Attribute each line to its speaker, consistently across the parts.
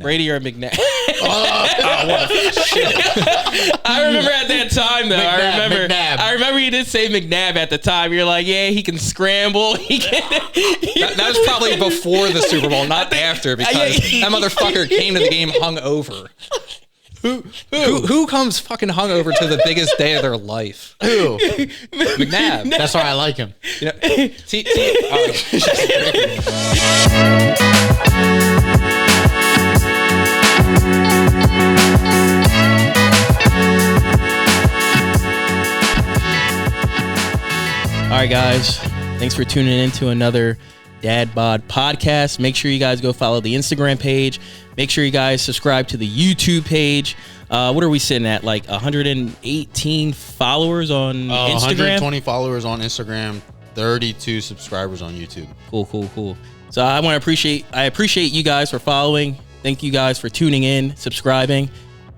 Speaker 1: Brady or McNabb? What a shit. I remember at that time though.
Speaker 2: McNabb.
Speaker 1: I remember you did say McNabb at the time. You're like, yeah, he can scramble. He can.
Speaker 3: That was probably before the Super Bowl, not after, because that motherfucker came to the game hungover. Who comes fucking hungover to the biggest day of their life?
Speaker 2: Who?
Speaker 3: McNabb.
Speaker 2: That's why I like him.
Speaker 3: You know,
Speaker 1: All right, guys. Thanks for tuning in to another Dad Bod podcast. Make sure you guys go follow the Instagram page. Make sure you guys subscribe to the YouTube page. What are we sitting at? Like 118 followers on Instagram?
Speaker 2: 120 followers on Instagram, 32 subscribers on YouTube.
Speaker 1: Cool. So I appreciate you guys for following. Thank you guys for tuning in, subscribing.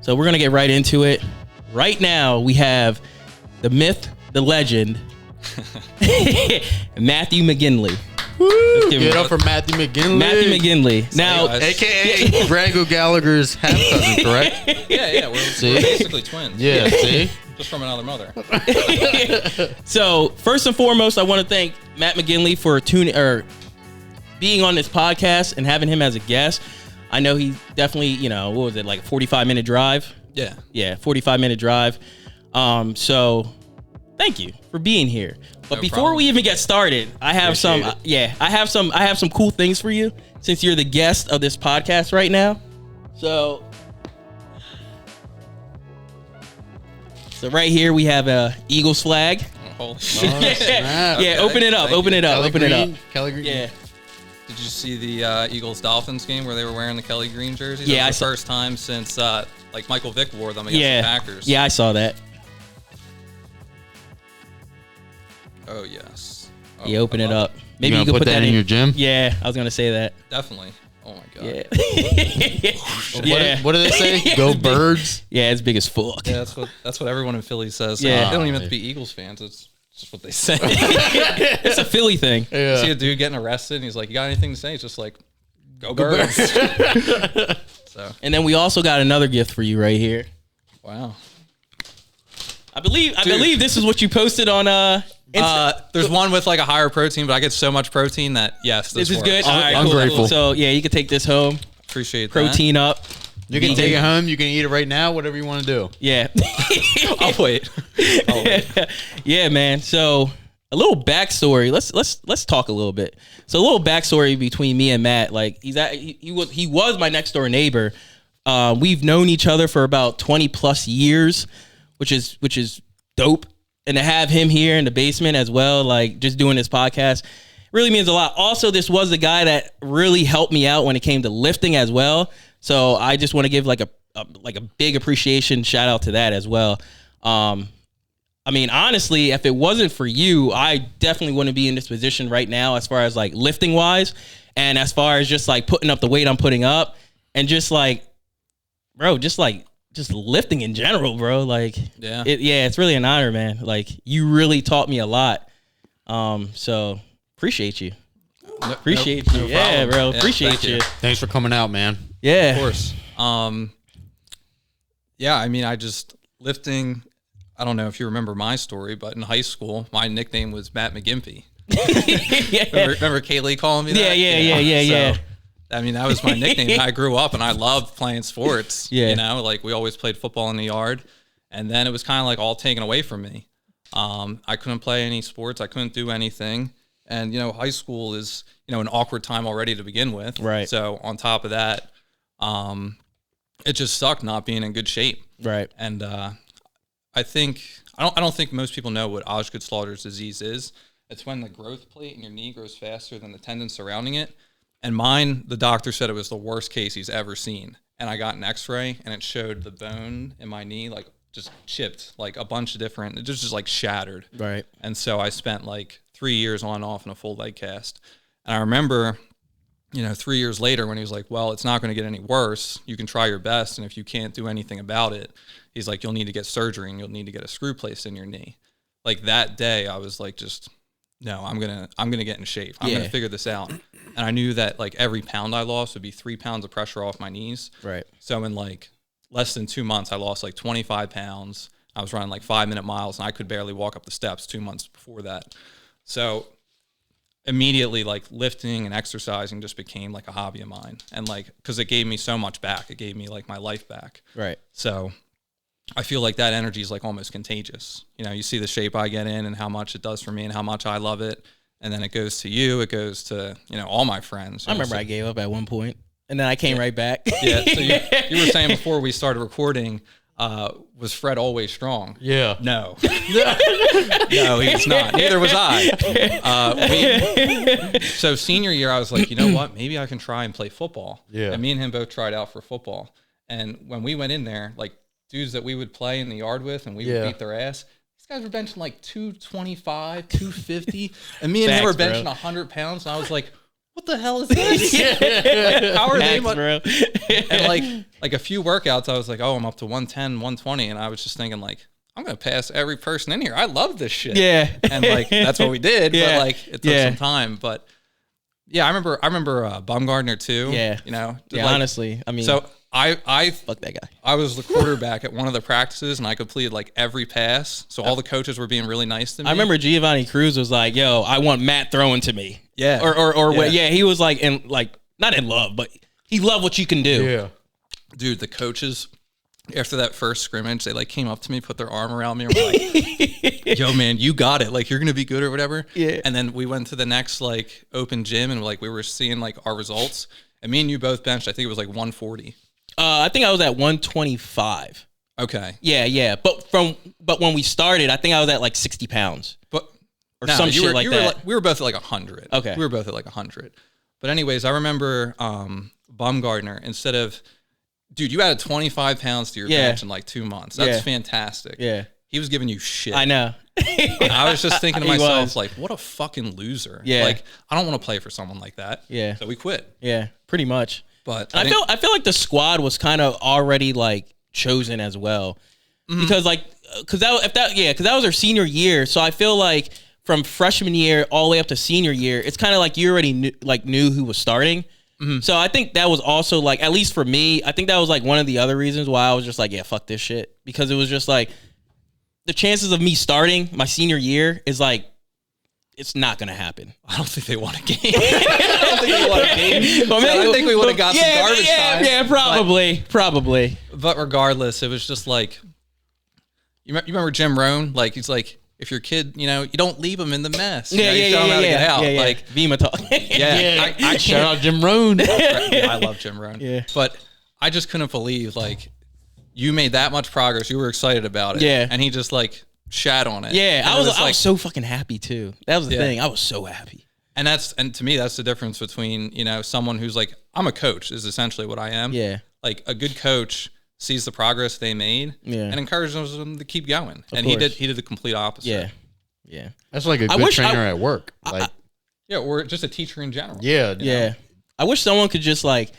Speaker 1: So we're going to get right into it. Right now, we have the myth, the legend, Matthew Mcginley.
Speaker 2: Give it up for Matthew Mcginley.
Speaker 1: Matthew Mcginley. Now,
Speaker 2: AKA Greg Gallagher's half cousin, correct?
Speaker 3: Yeah. We're basically twins.
Speaker 2: Yeah, see?
Speaker 3: Just from another mother.
Speaker 1: So, first and foremost, I want to thank Matt Mcginley for being on this podcast and having him as a guest. I know he definitely, what was it, like a 45-minute drive?
Speaker 3: Yeah.
Speaker 1: Yeah, 45-minute drive. So thank you for being here. But before we even get started, I have some cool things for you since you're the guest of this podcast right now. So right here we have a Eagles flag.
Speaker 3: Holy shit.
Speaker 1: Yeah,
Speaker 3: Okay.
Speaker 1: open it up. Open it up.
Speaker 2: Kelly Green.
Speaker 1: Yeah.
Speaker 3: Did you see the Eagles-Dolphins game where they were wearing the Kelly Green jerseys?
Speaker 1: Yeah,
Speaker 3: It was the first time since Michael Vick wore them against the Packers.
Speaker 1: Yeah, I saw that.
Speaker 3: Oh, yes. Oh,
Speaker 1: You open it up. Maybe
Speaker 2: You
Speaker 1: you could
Speaker 2: put that in your gym?
Speaker 1: Yeah, I was gonna say that.
Speaker 3: Definitely. Oh, my God.
Speaker 1: Yeah.
Speaker 2: What do they say? Go Birds?
Speaker 1: Yeah, it's big as fuck.
Speaker 3: Yeah, that's what everyone in Philly says.
Speaker 1: Yeah.
Speaker 3: They don't even have to be Eagles fans. It's just what they say.
Speaker 1: It's a Philly thing.
Speaker 2: Yeah.
Speaker 3: See a dude getting arrested, and he's like, "You got anything to say?" He's just like, "Go Birds." So,
Speaker 1: And then we also got another gift for you right here.
Speaker 3: wow.
Speaker 1: I believe this is what you posted on
Speaker 3: There's one with like a higher protein, but I get so much protein that yes,
Speaker 1: This is
Speaker 3: works.
Speaker 1: good. All right,
Speaker 2: I'm
Speaker 1: cool.
Speaker 2: grateful.
Speaker 1: So yeah, you can take this home.
Speaker 3: Appreciate that.
Speaker 1: Protein up.
Speaker 2: You can take it home. You can eat it right now. Whatever you want to do.
Speaker 1: Yeah.
Speaker 3: I'll wait.
Speaker 1: Yeah, man. So a little backstory. Let's talk a little bit. So a little backstory between me and Matt. Like he was my next door neighbor. We've known each other for about 20 plus years, which is dope. And to have him here in the basement as well, like just doing this podcast, really means a lot. Also, this was the guy that really helped me out when it came to lifting as well. So I just want to give like a big appreciation shout out to that as well. I mean, honestly, if it wasn't for you, I definitely wouldn't be in this position right now as far as like lifting wise, and as far as just like putting up the weight I'm putting up, and just like, bro, just lifting in general, bro. Like, it's really an honor, man. Like, you really taught me a lot. So appreciate you. Appreciate you. Yeah, bro.
Speaker 3: Yeah,
Speaker 1: appreciate you.
Speaker 2: Thanks for coming out, man.
Speaker 1: Yeah.
Speaker 3: Of course. Yeah, I mean, lifting. I don't know if you remember my story, but in high school, my nickname was Matt McGimpy.
Speaker 1: Yeah.
Speaker 3: Remember Kaylee calling me that?
Speaker 1: Yeah.
Speaker 3: So, I mean, that was my nickname. I grew up and I loved playing sports.
Speaker 1: Yeah.
Speaker 3: Like we always played football in the yard. And then it was kind of like all taken away from me. I couldn't play any sports. I couldn't do anything. And, high school is, an awkward time already to begin with.
Speaker 1: Right.
Speaker 3: So on top of that, it just sucked not being in good shape.
Speaker 1: Right.
Speaker 3: And I don't think most people know what Osgood-Schlatters disease is. It's when the growth plate in your knee grows faster than the tendon surrounding it. And mine, the doctor said it was the worst case he's ever seen. And I got an x-ray and it showed the bone in my knee like just chipped, like a bunch of different, it just like shattered.
Speaker 1: Right.
Speaker 3: And so I spent like 3 years on and off in a full leg cast. And I remember, 3 years later when he was like, well, it's not going to get any worse. You can try your best. And if you can't do anything about it, he's like, you'll need to get surgery and you'll need to get a screw placed in your knee. Like that day, I was like, just no, I'm gonna get in shape. I'm
Speaker 1: Yeah.
Speaker 3: gonna figure this out. And I knew that like every pound I lost would be 3 pounds of pressure off my knees.
Speaker 1: Right.
Speaker 3: So in like less than 2 months, I lost like 25 pounds. I was running like 5-minute miles, and I could barely walk up the steps 2 months before that. So immediately, like lifting and exercising just became like a hobby of mine, and like because it gave me so much back. It gave me like my life back.
Speaker 1: Right.
Speaker 3: So I feel like that energy is like almost contagious. You know, you see the shape I get in and how much it does for me and how much I love it. And then it goes to you, it goes to, you know, all my friends.
Speaker 1: I remember I gave up at one point, and then I came right back.
Speaker 3: Yeah. So you were saying before we started recording, was Fred always strong?
Speaker 2: Yeah.
Speaker 3: No. No, he's not. Neither was I. So senior year, I was like, you know what? Maybe I can try and play football.
Speaker 2: Yeah.
Speaker 3: And me and him both tried out for football. And when we went in there, like dudes that we would play in the yard with and we would beat their ass, these guys were benching like 225, 250. And me and him were benching 100 pounds. And I was like, what the hell is this? Like, how are they?
Speaker 1: Bro.
Speaker 3: And like a few workouts, I was like, oh, I'm up to 110, 120. And I was just thinking like, I'm going to pass every person in here. I love this shit.
Speaker 1: Yeah.
Speaker 3: And like, that's what we did.
Speaker 1: Yeah.
Speaker 3: But like, it took some time. But yeah, I remember Bumgardner too.
Speaker 1: Yeah.
Speaker 3: You know?
Speaker 1: Yeah,
Speaker 3: like,
Speaker 1: honestly, I mean,
Speaker 3: So I
Speaker 1: fuck that guy.
Speaker 3: I was the quarterback at one of the practices, and I completed like every pass. So all the coaches were being really nice to me.
Speaker 1: I remember Giovanni Cruz was like, "Yo, I want Matt throwing to me."
Speaker 3: Yeah.
Speaker 1: Or
Speaker 3: Yeah.
Speaker 1: yeah, he was like not in love, but he loved what you can do.
Speaker 2: Yeah.
Speaker 3: Dude, the coaches after that first scrimmage, they like came up to me, put their arm around me, and were like, "Yo, man, you got it. Like, you're gonna be good or whatever."
Speaker 1: Yeah.
Speaker 3: And then we went to the next like open gym, and like we were seeing like our results. And me and you both benched. I think it was like 140.
Speaker 1: I think I was at 125.
Speaker 3: Okay.
Speaker 1: Yeah. But when we started, I think I was at like 60 pounds.
Speaker 3: But
Speaker 1: or some shit like that.
Speaker 3: We were both at like 100.
Speaker 1: Okay.
Speaker 3: We were both at like 100. But anyways, I remember Bumgardner, instead of, dude, you added 25 pounds to your bench in like 2 months. That's fantastic.
Speaker 1: Yeah.
Speaker 3: He was giving you shit.
Speaker 1: I know.
Speaker 3: I was just thinking to
Speaker 1: He
Speaker 3: myself,
Speaker 1: was.
Speaker 3: like, what a fucking loser.
Speaker 1: Yeah.
Speaker 3: Like, I don't want to play for someone like that.
Speaker 1: Yeah.
Speaker 3: So we quit.
Speaker 1: Yeah, pretty much.
Speaker 3: But
Speaker 1: I feel like the squad was kind of already like chosen as well, because that was our senior year. So I feel like from freshman year all the way up to senior year, it's kind of like you already knew who was starting. So I think that was also like, at least for me, I think that was like one of the other reasons why I was just like, yeah, fuck this shit, because it was just like the chances of me starting my senior year is like, it's not gonna happen.
Speaker 3: I don't think they won a game. I don't think they won a game.
Speaker 1: Well,
Speaker 3: I think we would have got some garbage time.
Speaker 1: Yeah, probably.
Speaker 3: But regardless, it was just like, you remember Jim Rohn? Like, he's like, if your kid, you know, you don't leave him in the mess. You know, you show him how to get out. Like,
Speaker 1: Vima talk.
Speaker 3: I
Speaker 2: Shout out Jim Rohn.
Speaker 3: I love Jim Rohn.
Speaker 1: Yeah.
Speaker 3: But I just couldn't believe, like, you made that much progress. You were excited about it.
Speaker 1: Yeah.
Speaker 3: And he just, like, shat on it.
Speaker 1: Yeah,
Speaker 3: And
Speaker 1: I was
Speaker 3: like,
Speaker 1: so fucking happy too. That was the thing. I was so happy.
Speaker 3: and to me, that's the difference between, you know, someone who's like, I'm a coach is essentially what I am.
Speaker 1: Yeah.
Speaker 3: Like, a good coach sees the progress they made and encourages them to keep going. And he did the complete opposite.
Speaker 1: Yeah.
Speaker 2: That's like a good trainer at work. Like,
Speaker 3: Yeah, or just a teacher in general.
Speaker 1: Yeah. I wish someone could just like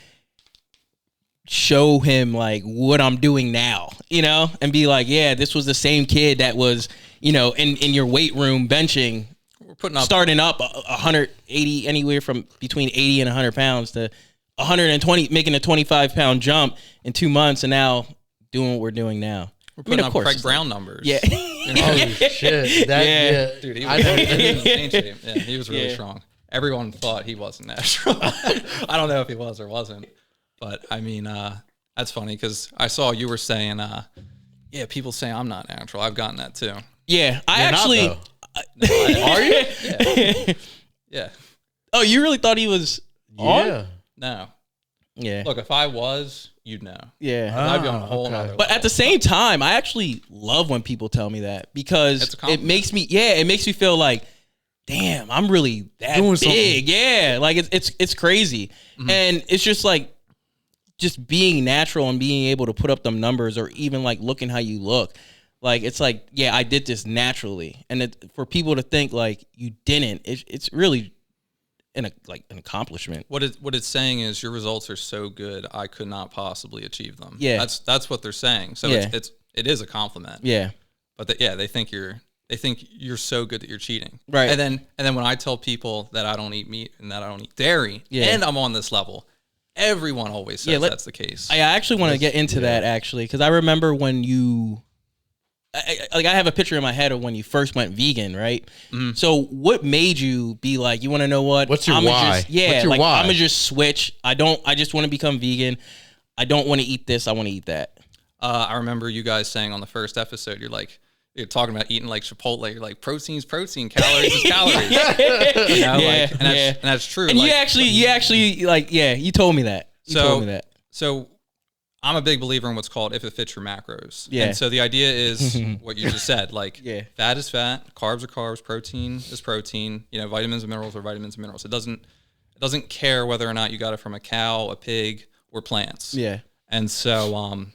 Speaker 1: show him like what I'm doing now, you know, and be like, yeah, this was the same kid that was, you know, in your weight room benching,
Speaker 3: We're putting up
Speaker 1: starting up 180, anywhere from between 80 and 100 pounds to 120, making a 25 pound jump in 2 months, and now doing what we're doing now.
Speaker 3: We're putting up Craig Brown numbers.
Speaker 1: Yeah.
Speaker 2: holy shit. That,
Speaker 3: Dude, he was in insane shape. Yeah, he was really strong. Everyone thought he wasn't natural. I don't know if he was or wasn't. But, I mean, that's funny because I saw you were saying, yeah, people say I'm not natural. I've gotten that too.
Speaker 1: Yeah, I actually...
Speaker 2: Are you?
Speaker 3: Yeah.
Speaker 1: Oh, you really thought he was
Speaker 2: Yeah.
Speaker 3: No.
Speaker 1: Yeah.
Speaker 3: Look, if I was, you'd know.
Speaker 1: Yeah.
Speaker 3: I'd be on a whole nother
Speaker 1: But
Speaker 3: level.
Speaker 1: at the same time, I actually love when people tell me that, because
Speaker 3: It's a
Speaker 1: it
Speaker 3: compliment.
Speaker 1: makes me feel like, damn, I'm really that
Speaker 2: Doing
Speaker 1: big.
Speaker 2: something.
Speaker 1: Yeah. Like it's crazy. And it's just like, just being natural and being able to put up them numbers, or even like looking how you look. Like, it's like, yeah, I did this naturally. And for people to think like you didn't, it's really an accomplishment.
Speaker 3: What it's saying is your results are so good, I could not possibly achieve them.
Speaker 1: Yeah.
Speaker 3: That's what they're saying. So
Speaker 1: Yeah.
Speaker 3: it is a compliment.
Speaker 1: Yeah.
Speaker 3: But they think you're They think you're so good that you're cheating.
Speaker 1: Right.
Speaker 3: And then when I tell people that I don't eat meat and that I don't eat dairy and I'm on this level, everyone always says that's the case.
Speaker 1: I actually want to get into that actually, because I remember when I have a picture in my head of when you first went vegan, right? Mm-hmm. So what made you be like, you want to know what?
Speaker 2: What's your why?
Speaker 1: What's your why? I'm gonna just switch. I just want to become vegan. I don't want to eat this. I want to eat that.
Speaker 3: I remember you guys saying on the first episode, you're talking about eating like Chipotle. You're like, protein's protein, calories is calories. You know, and that's true.
Speaker 1: And you actually like, you told me that.
Speaker 3: So I'm a big believer in what's called if it fits your macros.
Speaker 1: Yeah.
Speaker 3: And so the idea is what you just said, like fat is fat, carbs are carbs, protein is protein, vitamins and minerals are vitamins and minerals. It doesn't care whether or not you got it from a cow, a pig, or plants.
Speaker 1: Yeah.
Speaker 3: And so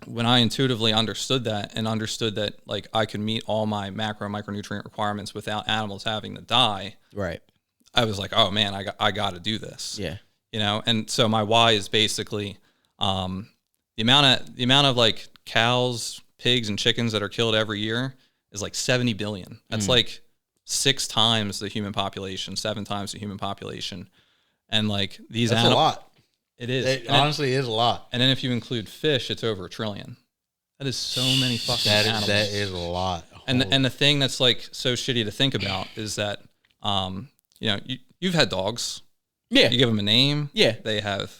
Speaker 3: when I intuitively understood that and understood that like I could meet all my macro and micronutrient requirements without animals having to die,
Speaker 1: right,
Speaker 3: I was like, oh man, I got to do this.
Speaker 1: Yeah.
Speaker 3: And so my why is basically the amount of like cows, pigs, and chickens that are killed every year is like 70 billion. That's like 6 times the human population, 7 times the human population. And like these
Speaker 2: That's a lot.
Speaker 3: It is.
Speaker 2: It honestly is a lot.
Speaker 3: And then if you include fish, it's over 1 trillion. That is so many fucking animals.
Speaker 2: That is a lot.
Speaker 3: And the thing that's like so shitty to think about is that, you've had dogs.
Speaker 1: Yeah.
Speaker 3: You give them a name.
Speaker 1: Yeah.
Speaker 3: They have.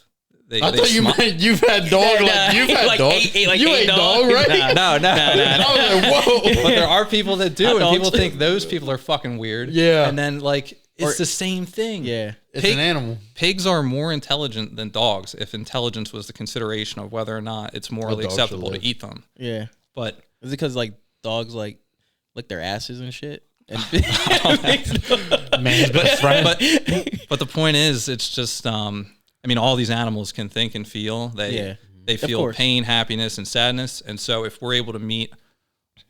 Speaker 2: I thought you meant you've had dog. You've had
Speaker 1: like
Speaker 2: dog.
Speaker 1: You ate dog,
Speaker 3: No.
Speaker 1: right?
Speaker 2: I was like, whoa.
Speaker 3: But there are people that do, and people think those people are fucking weird.
Speaker 2: Yeah.
Speaker 3: And then like it's the same thing.
Speaker 1: Yeah.
Speaker 2: It's an animal.
Speaker 3: Pigs are more intelligent than dogs if intelligence was the consideration of whether or not it's morally acceptable to eat them.
Speaker 1: Yeah.
Speaker 3: But
Speaker 1: is it because like dogs like lick their asses and shit? And
Speaker 2: man's best friend.
Speaker 3: But the point is, it's just all these animals can think and feel. They feel pain, happiness, and sadness. And so if we're able to meet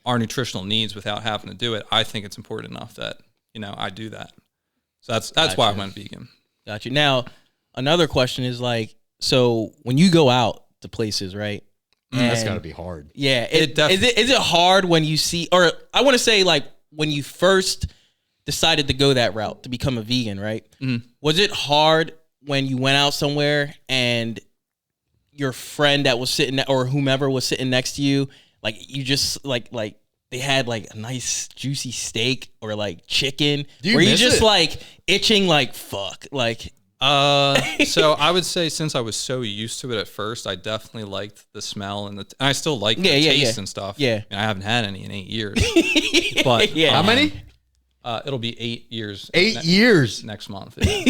Speaker 3: our nutritional needs without having to do it, I think it's important enough that I do that. So that's why I went vegan.
Speaker 1: Got you. Now, another question is like, so when you go out to places, right?
Speaker 2: That's got to be hard.
Speaker 1: Yeah. Is it hard when you see, or I want to say like when you first decided to go that route to become a vegan, right? Mm-hmm. Was it hard when you went out somewhere and your friend that was sitting or whomever was sitting next to you, like you just like they had like a nice juicy steak or like chicken, were you just like itching like fuck like?
Speaker 3: So I would say since I was so used to it at first, I definitely liked the smell and I still like the taste and stuff.
Speaker 1: Yeah,
Speaker 3: I haven't had any in 8 years. But
Speaker 2: how many?
Speaker 3: It'll be 8 years.
Speaker 2: 8 years
Speaker 3: next month. Yeah.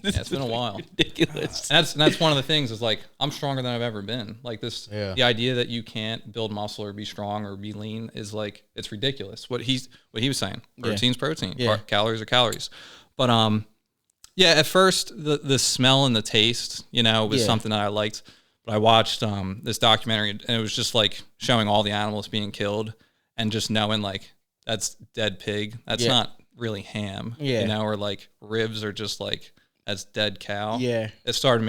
Speaker 3: It's been a while.
Speaker 1: Ridiculous.
Speaker 3: And that's one of the things is like I'm stronger than I've ever been. Like this, the idea that you can't build muscle or be strong or be lean is like it's ridiculous. What he was saying, protein's protein, calories are calories. But at first the smell and the taste, was something that I liked. But I watched this documentary and it was just like showing all the animals being killed and just knowing like that's dead pig. That's not really ham. Yeah. Or like ribs are just like that's dead cow.
Speaker 1: Yeah.
Speaker 3: It started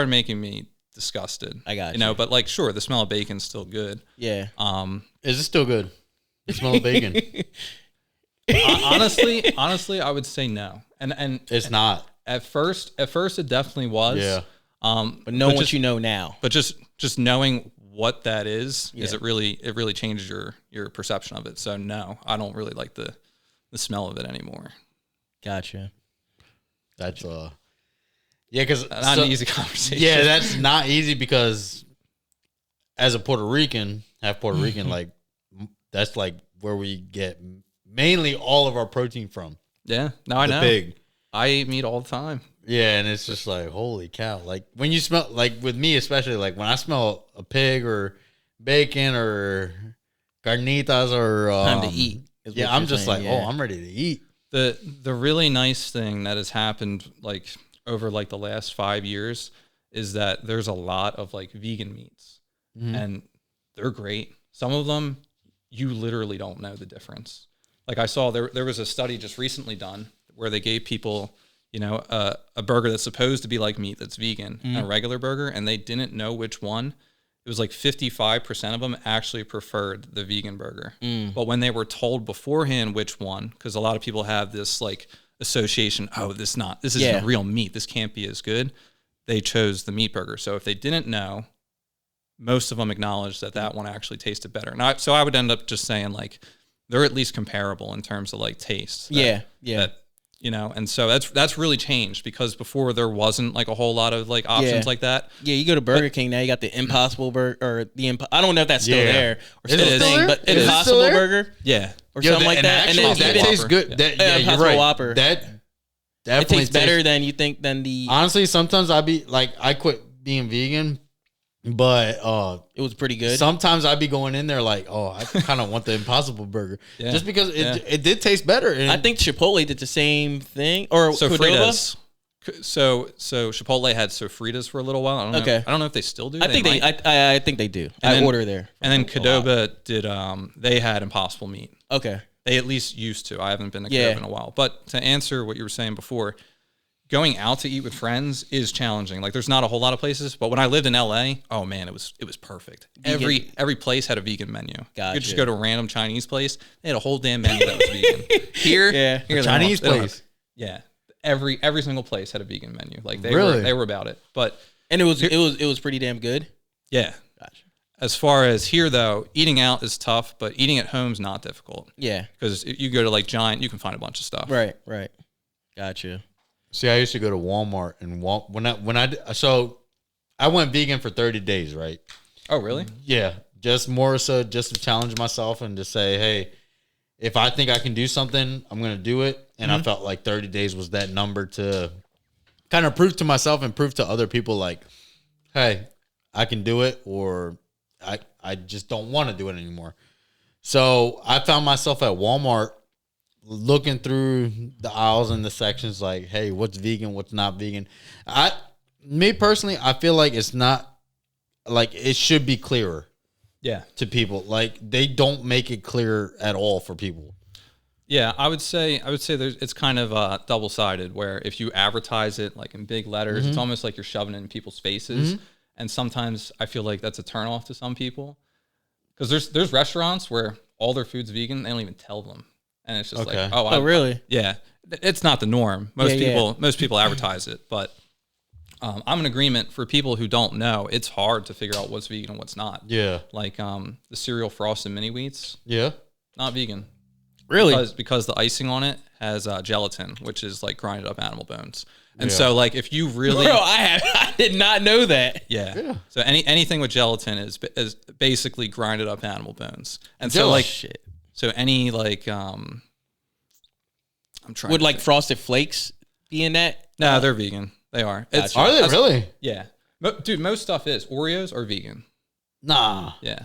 Speaker 3: making me disgusted.
Speaker 1: I got you.
Speaker 3: But like sure, the smell of bacon's still good.
Speaker 1: Yeah.
Speaker 2: Is it still good? The smell of bacon.
Speaker 3: Honestly, I would say no. And
Speaker 2: it's not.
Speaker 3: At first it definitely was.
Speaker 2: Yeah.
Speaker 1: But knowing what you know now.
Speaker 3: But just knowing what that is it really changes your perception of it. So no, I don't really like the smell of it anymore.
Speaker 1: Gotcha.
Speaker 2: That's because
Speaker 3: not an easy conversation.
Speaker 2: Yeah, that's not easy because as a Puerto Rican, half Puerto Rican, like that's like where we get mainly all of our protein from.
Speaker 3: Yeah, no, I know.
Speaker 2: Pig.
Speaker 3: I eat meat all the time.
Speaker 2: Yeah, and it's just like, holy cow. Like, when you smell, like, with me especially, like, when I smell a pig or bacon or carnitas or...
Speaker 1: time to eat.
Speaker 2: Yeah, I'm just saying, I'm ready to eat.
Speaker 3: The really nice thing that has happened, like, over, like, the last 5 years is that there's a lot of, like, vegan meats. Mm-hmm. And they're great. Some of them, you literally don't know the difference. Like, I saw there was a study just recently done where they gave people... a burger that's supposed to be like meat that's vegan, and a regular burger, and they didn't know which one. it was like 55% of them actually preferred the vegan burger. But when they were told beforehand which one, because a lot of people have this like association, oh, this isn't real meat, this can't be as good, they chose the meat burger. So if they didn't know, most of them acknowledged that one actually tasted better. So I would end up just saying like they're at least comparable in terms of like taste. That, you know, and so that's really changed, because before there wasn't like a whole lot of like options like that.
Speaker 1: Yeah, you go to Burger King now, you got the Impossible Burger, or I don't know if that's still there or still a thing, but Impossible Burger,
Speaker 2: or
Speaker 1: something like that.
Speaker 2: And then that tastes good. You're right.
Speaker 1: Whopper.
Speaker 2: That
Speaker 1: it
Speaker 2: definitely
Speaker 1: tastes better than you think than the.
Speaker 2: Honestly, sometimes I quit being vegan, but
Speaker 1: it was pretty good.
Speaker 2: Sometimes I'd be going in there like, oh, I kind of want the Impossible Burger, just because it did taste better. And
Speaker 1: I think Chipotle did the same thing, or
Speaker 3: so
Speaker 1: Cordova.
Speaker 3: Fritas. So Chipotle had sofritas for a little while. I don't know if they still do.
Speaker 1: I think they do. I order there.
Speaker 3: And then Qdoba did. They had Impossible meat.
Speaker 1: Okay.
Speaker 3: They at least used to. I haven't been to Qdoba in a while. But to answer what you were saying before, going out to eat with friends is challenging. Like, there's not a whole lot of places, but when I lived in LA, oh man, it was perfect.
Speaker 1: Vegan.
Speaker 3: Every place had a vegan menu.
Speaker 1: Gotcha.
Speaker 3: You could just go to a random Chinese place, they had a whole damn menu that was vegan. Here
Speaker 2: Chinese place.
Speaker 3: Every single place had a vegan menu. Like they were about it. But
Speaker 1: it was pretty damn good.
Speaker 3: Yeah.
Speaker 1: Gotcha.
Speaker 3: As far as here though, eating out is tough, but eating at home is not difficult.
Speaker 1: Yeah.
Speaker 3: Because you go to like Giant, you can find a bunch of stuff.
Speaker 1: Right. Gotcha.
Speaker 2: See, I used to go to Walmart, and I went vegan for 30 days, right?
Speaker 3: Oh, really?
Speaker 2: Yeah, just more so just to challenge myself and to say, hey, if I think I can do something, I'm going to do it. And I felt like 30 days was that number to kind of prove to myself and prove to other people like, hey, I can do it, or I just don't want to do it anymore. So I found myself at Walmart looking through the aisles and the sections like, hey, what's vegan, what's not vegan. Me personally, I feel like it's not, like, it should be clearer to people. Like, they don't make it clear at all for people.
Speaker 3: Yeah, I would say it's kind of double-sided, where if you advertise it like in big letters, it's almost like you're shoving it in people's faces. And sometimes I feel like that's a turnoff to some people, because there's restaurants where all their food's vegan, they don't even tell them. And it's just like, oh,
Speaker 1: really?
Speaker 3: Yeah, it's not the norm. Most people advertise it, but I'm in agreement. For people who don't know, it's hard to figure out what's vegan and what's not. Yeah, like the cereal Frosted Mini Wheats. Yeah, not vegan. Really? Because the icing on it has gelatin, which is like grinded up animal bones. And so, like, if you really,
Speaker 1: bro, I did not know that.
Speaker 3: Yeah. So anything with gelatin is basically grinded up animal bones. And so, like, so any like I'm trying.
Speaker 1: Would like Frosted Flakes be in that?
Speaker 3: No, they're vegan. They are.
Speaker 2: Gotcha. Are they really?
Speaker 3: Yeah, dude. Most stuff is. Oreos are vegan.
Speaker 2: Nah.
Speaker 3: Yeah.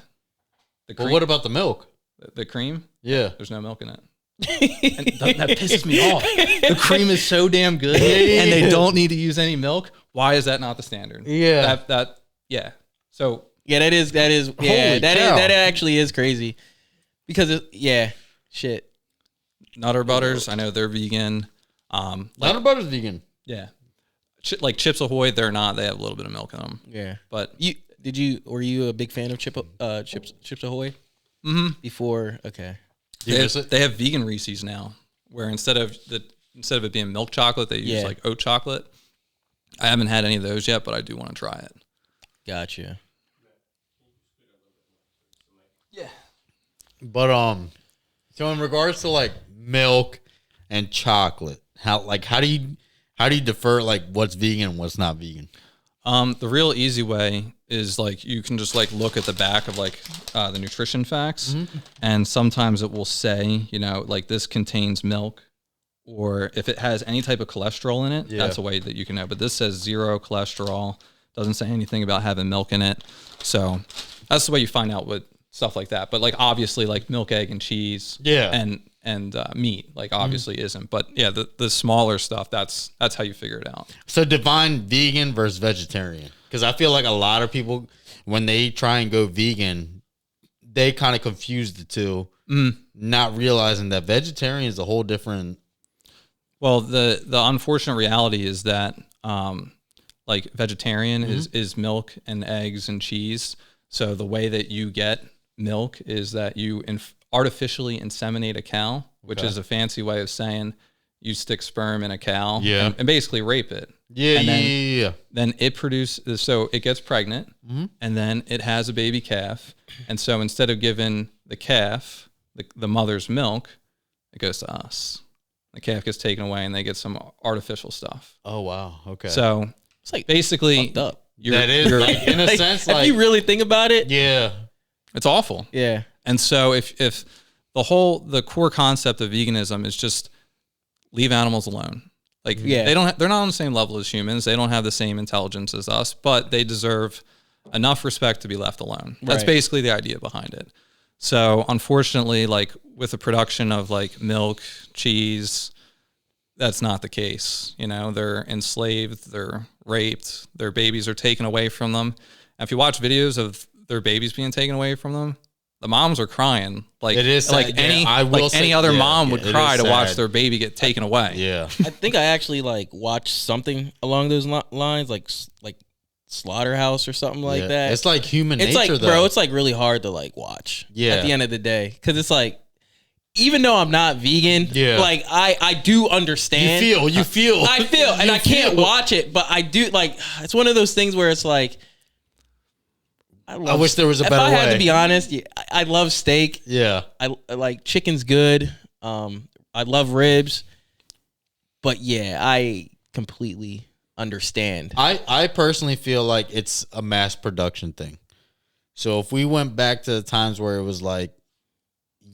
Speaker 2: Well, what about the milk?
Speaker 3: The cream?
Speaker 2: Yeah.
Speaker 3: There's no milk in it. And that pisses me off. The cream is so damn good, and they don't need to use any milk. Why is that not the standard?
Speaker 2: Yeah.
Speaker 3: Yeah. So
Speaker 1: yeah, that is that actually is crazy, because shit.
Speaker 3: Nutter Butters, I know they're vegan.
Speaker 2: Nutter Butters vegan.
Speaker 3: Yeah. Like Chips Ahoy, they're not. They have a little bit of milk in them.
Speaker 1: Yeah.
Speaker 3: But
Speaker 1: were you a big fan of Chips Ahoy?
Speaker 3: Mm-hmm.
Speaker 1: Before, okay.
Speaker 3: They have vegan Reese's now, where instead of it being milk chocolate, they use like oat chocolate. I haven't had any of those yet, but I do want to try it.
Speaker 1: Gotcha.
Speaker 3: Yeah.
Speaker 2: But so in regards to like milk and chocolate, how do you defer like what's vegan and what's not vegan?
Speaker 3: The real easy way is like you can just like look at the back of like the nutrition facts, and sometimes it will say, you know, like this contains milk, or if it has any type of cholesterol in it, that's a way that you can know. But this says 0 cholesterol, doesn't say anything about having milk in it, so that's the way you find out with stuff like that. But like obviously like milk, egg, and cheese, and meat, like obviously isn't. But yeah, the smaller stuff, that's how you figure it out.
Speaker 2: So define vegan versus vegetarian, because I feel like a lot of people, when they try and go vegan, they kind of confuse the two, not realizing that vegetarian is a whole different.
Speaker 3: Well, the unfortunate reality is that like vegetarian is milk and eggs and cheese. So the way that you get milk is that you artificially inseminate a cow, which is a fancy way of saying you stick sperm in a cow and basically rape it. Then it produces, so it gets pregnant and then it has a baby calf. And so instead of giving the calf the mother's milk, it goes to us. The calf gets taken away and they get some artificial stuff.
Speaker 2: Oh, wow. Okay.
Speaker 3: So
Speaker 1: It's like
Speaker 3: basically,
Speaker 1: fucked up.
Speaker 2: That is, like, in a sense, like,
Speaker 1: if you really think about it,
Speaker 2: yeah,
Speaker 3: it's awful.
Speaker 1: yeah.
Speaker 3: And so if the core concept of veganism is just leave animals alone. Like they're not on the same level as humans. They don't have the same intelligence as us, but they deserve enough respect to be left alone. That's basically the idea behind it. So unfortunately, like with the production of like milk, cheese, that's not the case. You know, they're enslaved, they're raped, their babies are taken away from them. And if you watch videos of their babies being taken away from them, the moms are crying like
Speaker 2: it is
Speaker 3: like
Speaker 2: sad.
Speaker 3: any other mom would cry to watch
Speaker 2: sad.
Speaker 3: their baby get taken away.
Speaker 2: Yeah.
Speaker 1: I think I actually like watched something along those lines, like Slaughterhouse or something like that.
Speaker 2: It's like human
Speaker 1: It's
Speaker 2: nature,
Speaker 1: like,
Speaker 2: though.
Speaker 1: bro, it's like really hard to like watch.
Speaker 2: Yeah.
Speaker 1: At the end of the day, because it's like, even though I'm not vegan,
Speaker 2: Yeah.
Speaker 1: like I do understand.
Speaker 2: You feel.
Speaker 1: I feel, and I can't watch it, but I do. Like, it's one of those things where it's like,
Speaker 2: I wish there was a better way.
Speaker 1: If I had to be honest, I love steak.
Speaker 2: Yeah.
Speaker 1: I like chicken's good. I love ribs, but yeah, I completely understand.
Speaker 2: I personally feel like it's a mass production thing. So if we went back to the times where it was like,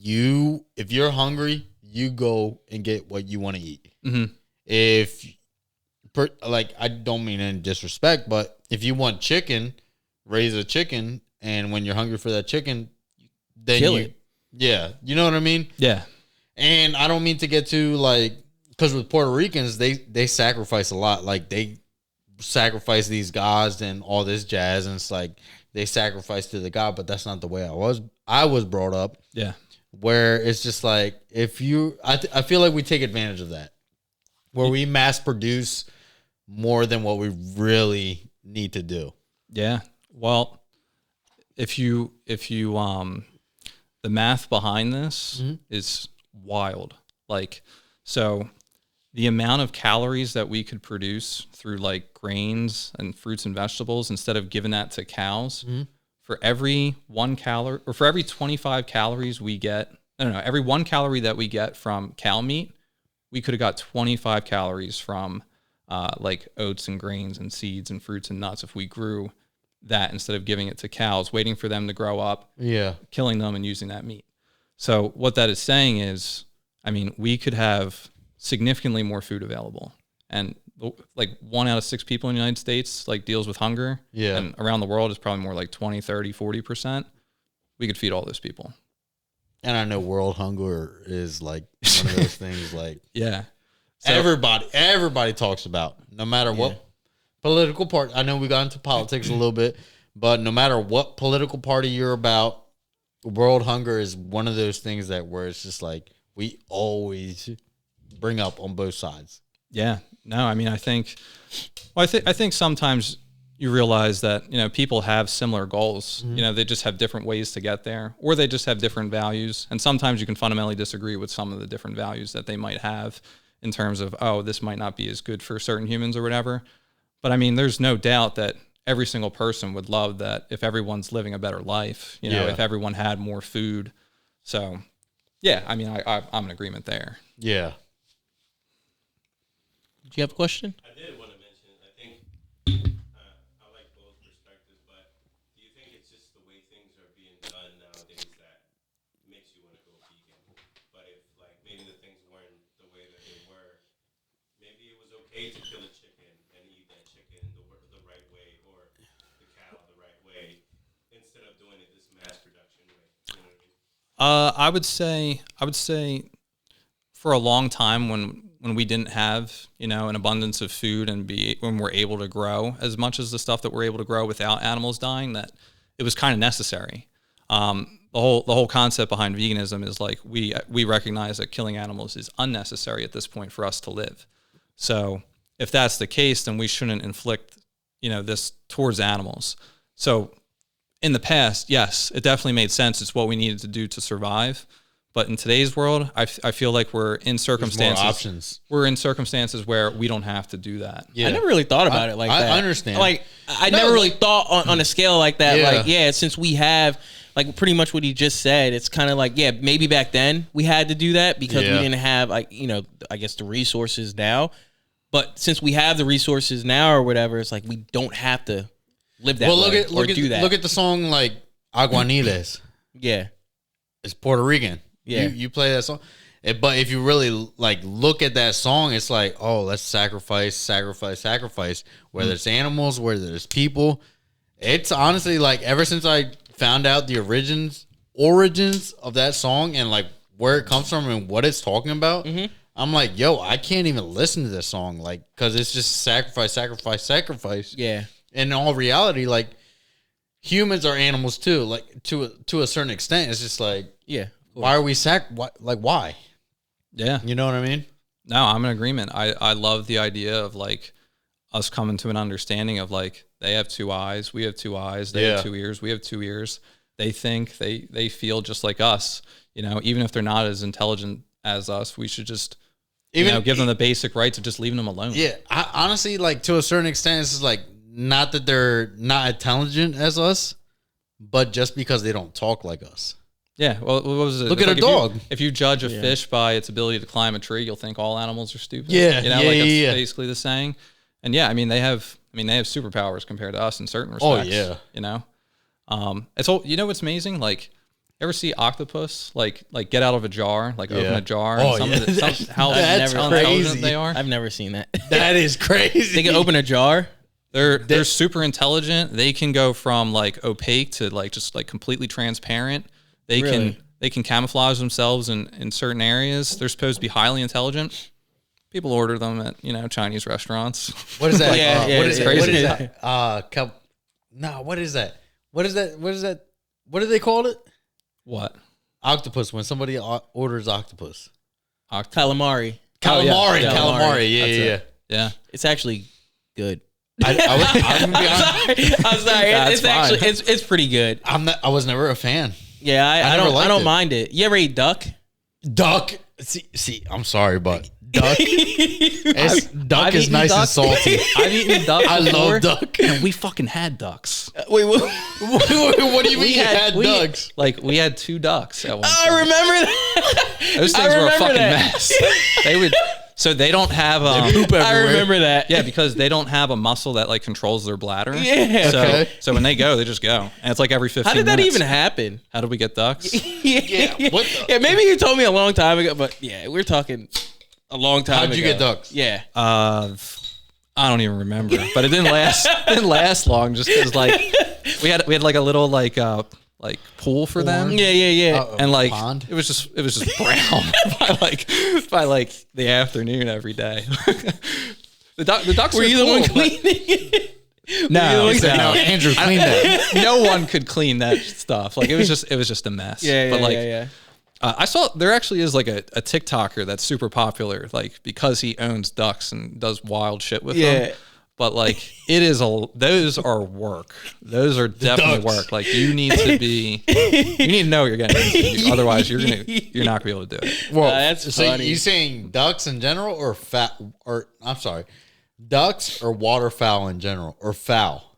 Speaker 2: if you're hungry, you go and get what you want to eat. Like, I don't mean any disrespect, but if you want chicken, raise a chicken, and when you're hungry for that chicken, then
Speaker 1: kill it.
Speaker 2: Yeah, you know what I mean?
Speaker 3: Yeah.
Speaker 2: And I don't mean to get too, like, because with Puerto Ricans, they sacrifice a lot. Like, they sacrifice these gods and all this jazz, and it's like they sacrifice to the god, but that's not the way I was brought up.
Speaker 3: Yeah.
Speaker 2: Where it's just like, I feel like we take advantage of that, where we mass produce more than what we really need to do.
Speaker 3: Yeah. Well, if you the math behind this is wild. Like, so the amount of calories that we could produce through like grains and fruits and vegetables, instead of giving that to cows, for every 1 calorie, or for every 25 calories we get, every 1 calorie that we get from cow meat, we could have got 25 calories from like oats and grains and seeds and fruits and nuts if we grew that instead of giving it to cows, waiting for them to grow up, killing them and using that meat. So what that is saying is, I mean, we could have significantly more food available. And like 1 out of 6 people in the United States like deals with hunger.
Speaker 2: Yeah.
Speaker 3: And around the world is probably more like 20, 30, 40%. We could feed all those people.
Speaker 2: And I know world hunger is like one of those things like
Speaker 3: Yeah. So,
Speaker 2: everybody talks about, no matter what political party. I know we got into politics a little bit, but no matter what political party you're about, world hunger is one of those things that where it's just like we always bring up on both sides.
Speaker 3: Yeah. No, I mean, I think sometimes you realize that, you know, people have similar goals. You know, they just have different ways to get there, or they just have different values. And sometimes you can fundamentally disagree with some of the different values that they might have in terms of, oh, this might not be as good for certain humans or whatever. But I mean, there's no doubt that every single person would love that if everyone's living a better life, you know, if everyone had more food. So, yeah, I mean, I'm in agreement there.
Speaker 2: Yeah.
Speaker 1: Do you have a question?
Speaker 4: I did want to mention, I think I like both perspectives, but do you think it's just the way things are being done nowadays that makes you want to go vegan? But if like maybe the things weren't the way that they were, maybe it was okay to kill a chicken and eat that chicken the right way, or the cow the right way, instead of doing it this mass production way. You know what I mean?
Speaker 3: I would say for a long time when we didn't have, you know, an abundance of food and when we're able to grow as much as the stuff that we're able to grow without animals dying, that it was kind of necessary. The whole concept behind veganism is like we recognize that killing animals is unnecessary at this point for us to live. So if that's the case, then we shouldn't inflict, you know, this towards animals. So in the past, yes, it definitely made sense. It's what we needed to do to survive. But in today's world, I feel like we're in circumstances.
Speaker 2: More options.
Speaker 3: We're in circumstances where we don't have to do that.
Speaker 1: I never really thought about it like that.
Speaker 2: I understand.
Speaker 1: Like, I never really thought on a scale like that.
Speaker 2: Yeah.
Speaker 1: Like, since we have, like, pretty much what he just said, it's kind of like, maybe back then we had to do that because we didn't have, like, I guess the resources now. But since we have the resources now or whatever, it's like we don't have to live that way or do that.
Speaker 2: Look at the song, like, Aguaniles.
Speaker 1: Yeah.
Speaker 2: It's Puerto Rican.
Speaker 1: Yeah.
Speaker 2: You play that song. But if you really, like, look at that song, it's like, oh, let's sacrifice. Whether it's animals, whether it's people. It's honestly, like, ever since I found out the origins of that song and, like, where it comes from and what it's talking about, I'm like, yo, I can't even listen to this song, like, because it's just sacrifice.
Speaker 1: Yeah.
Speaker 2: And in all reality, like, humans are animals too, like, to a certain extent. It's just like,
Speaker 1: Yeah.
Speaker 2: why are we why?
Speaker 3: Yeah.
Speaker 2: You know what I mean?
Speaker 3: No, I'm in agreement. I love the idea of, like, us coming to an understanding of, like, they have 2 eyes, we have 2 eyes, they have 2 ears, we have 2 ears. They think, they feel just like us. Even if they're not as intelligent as us, we should just give them the basic rights of just leaving them alone.
Speaker 2: Yeah, I honestly, like, to a certain extent, it's just like, not that they're not intelligent as us, but just because they don't talk like us.
Speaker 3: Yeah, well, what was it?
Speaker 2: Look
Speaker 3: It's
Speaker 2: at a dog.
Speaker 3: If you judge a fish by its ability to climb a tree, you'll think all animals are stupid.
Speaker 2: Yeah,
Speaker 3: that's basically the saying. And yeah, they have superpowers compared to us in certain respects.
Speaker 2: Oh yeah.
Speaker 3: It's all. What's amazing? Like, you ever see octopus like get out of a jar, like open a jar?
Speaker 2: Oh,
Speaker 3: and
Speaker 2: yeah.
Speaker 3: How intelligent they are.
Speaker 1: I've never seen that.
Speaker 2: That is crazy.
Speaker 1: They can open a jar.
Speaker 3: They're super intelligent. They can go from, like, opaque to, like, just, like, completely transparent. They can camouflage themselves in certain areas. They're supposed to be highly intelligent. People order them at Chinese restaurants.
Speaker 2: What is that?
Speaker 1: What is
Speaker 3: crazy.
Speaker 2: What is that? What is that? What is that? What do they call it?
Speaker 3: What?
Speaker 2: Octopus. When somebody orders octopus.
Speaker 1: Calamari.
Speaker 2: Calamari.
Speaker 1: yeah.
Speaker 2: Calamari. Yeah.
Speaker 3: Yeah.
Speaker 1: It's actually good.
Speaker 2: I'm gonna be honest.
Speaker 1: I'm sorry.
Speaker 3: That's
Speaker 1: It's
Speaker 3: fine.
Speaker 1: actually it's pretty good.
Speaker 2: I was never a fan.
Speaker 1: Yeah, I
Speaker 2: never
Speaker 1: don't
Speaker 2: liked it.
Speaker 1: mind it. You ever eat duck?
Speaker 2: Duck. See, I'm sorry, but duck. Duck
Speaker 3: I've
Speaker 2: is
Speaker 3: eaten
Speaker 2: nice
Speaker 3: duck.
Speaker 2: and salty.
Speaker 3: I've eaten duck
Speaker 2: I
Speaker 3: before,
Speaker 2: love duck.
Speaker 3: and we fucking had ducks.
Speaker 1: Wait, what?
Speaker 2: What do you mean you had ducks?
Speaker 3: We had 2 ducks at one
Speaker 1: I
Speaker 3: point.
Speaker 1: remember that.
Speaker 3: Those
Speaker 1: I
Speaker 3: things were a
Speaker 1: remember
Speaker 3: fucking
Speaker 1: that.
Speaker 3: mess. They would. So they don't have.
Speaker 1: I remember that.
Speaker 3: Yeah, because they don't have a muscle that, like, controls their bladder.
Speaker 1: Yeah.
Speaker 3: So,
Speaker 2: Okay.
Speaker 3: so when they go, they just go, and it's like every 15
Speaker 1: How did that
Speaker 3: minutes.
Speaker 1: even happen?
Speaker 3: How did we get ducks?
Speaker 1: Yeah.
Speaker 2: what the-
Speaker 1: Yeah, maybe you told me a long time ago, but yeah, we're talking a long time ago.
Speaker 2: How'd you get ducks?
Speaker 1: Yeah.
Speaker 3: I don't even remember, but it didn't last. Didn't last long, just because, like, we had like a little like pool for them.
Speaker 1: Yeah.
Speaker 3: And, like,
Speaker 2: Pond?
Speaker 3: it was just brown by the afternoon every day. The ducks
Speaker 1: Were you the
Speaker 3: cool,
Speaker 1: one
Speaker 3: but-
Speaker 1: cleaning it?
Speaker 3: No,
Speaker 1: Were you the one-
Speaker 2: No, Andrew, clean that.
Speaker 3: no one could clean that stuff. Like, it was just a mess.
Speaker 1: Yeah,
Speaker 3: but, like,
Speaker 1: yeah.
Speaker 3: I saw there actually is, like, a TikToker that's super popular, like, because he owns ducks and does wild shit with them. But, like, those are work. Those are definitely
Speaker 2: ducks.
Speaker 3: work. Like, you need to know what you're getting into. Otherwise, you're not gonna be able to do it.
Speaker 2: Well,
Speaker 1: That's
Speaker 2: so
Speaker 1: funny.
Speaker 2: you saying ducks in general, or ducks or waterfowl in general, or fowl?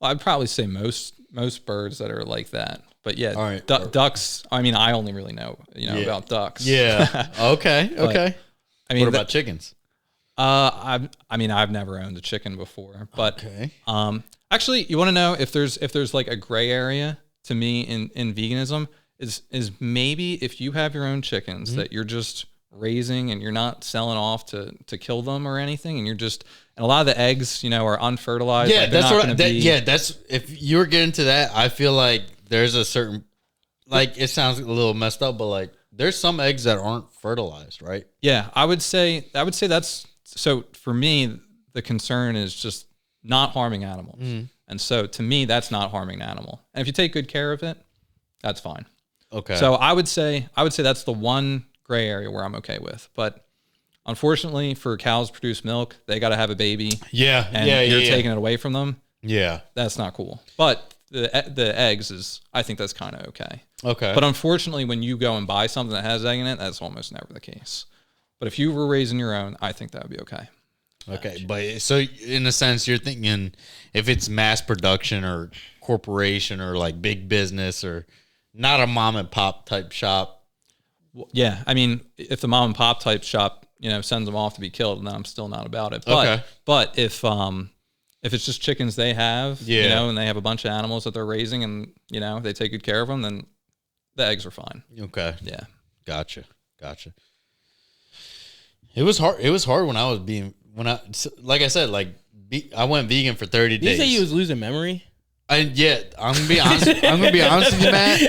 Speaker 3: Well, I'd probably say most birds that are like that. But yeah,
Speaker 2: All right.
Speaker 3: ducks. I mean, I only really know about ducks.
Speaker 2: Yeah. Okay. Okay.
Speaker 3: I mean,
Speaker 2: What about chickens?
Speaker 3: I've never owned a chicken before, but
Speaker 2: Okay.
Speaker 3: actually, you want to know if there's like a gray area to me in veganism is maybe if you have your own chickens that you're just raising and you're not selling off to kill them or anything, and a lot of the eggs are unfertilized.
Speaker 2: Yeah,
Speaker 3: like, they're
Speaker 2: that's
Speaker 3: not
Speaker 2: what.
Speaker 3: gonna be,
Speaker 2: That's if you were getting to that. I feel like there's a certain, like, it sounds a little messed up, but, like, there's some eggs that aren't fertilized, right?
Speaker 3: Yeah, I would say that's so. For me, the concern is just not harming animals, and so to me, that's not harming an animal. And if you take good care of it, that's fine.
Speaker 2: Okay.
Speaker 3: So I would say that's the one gray area where I'm okay with. But unfortunately, for cows to produce milk, they got to have a baby,
Speaker 2: yeah,
Speaker 3: and you're taking it away from them.
Speaker 2: Yeah.
Speaker 3: That's not cool. But the eggs is, I think that's kind of okay.
Speaker 2: Okay.
Speaker 3: But unfortunately, when you go and buy something that has egg in it, that's almost never the case. But if you were raising your own, I think that would be okay.
Speaker 2: Okay, but so in a sense, you're thinking if it's mass production or corporation or like big business or not a mom and pop type shop.
Speaker 3: Well, yeah, I mean, if the mom and pop type shop, sends them off to be killed, then I'm still not about it. But
Speaker 2: Okay.
Speaker 3: but if it's just chickens they have, and they have a bunch of animals that they're raising, and they take good care of them, then the eggs are fine.
Speaker 2: Okay.
Speaker 3: Yeah.
Speaker 2: Gotcha. It was hard. It was hard when I was like I said, I went vegan for 30 days.
Speaker 1: Did you say you was losing memory?
Speaker 2: And yet, I'm gonna be honest. I'm gonna be honest with you, Matt.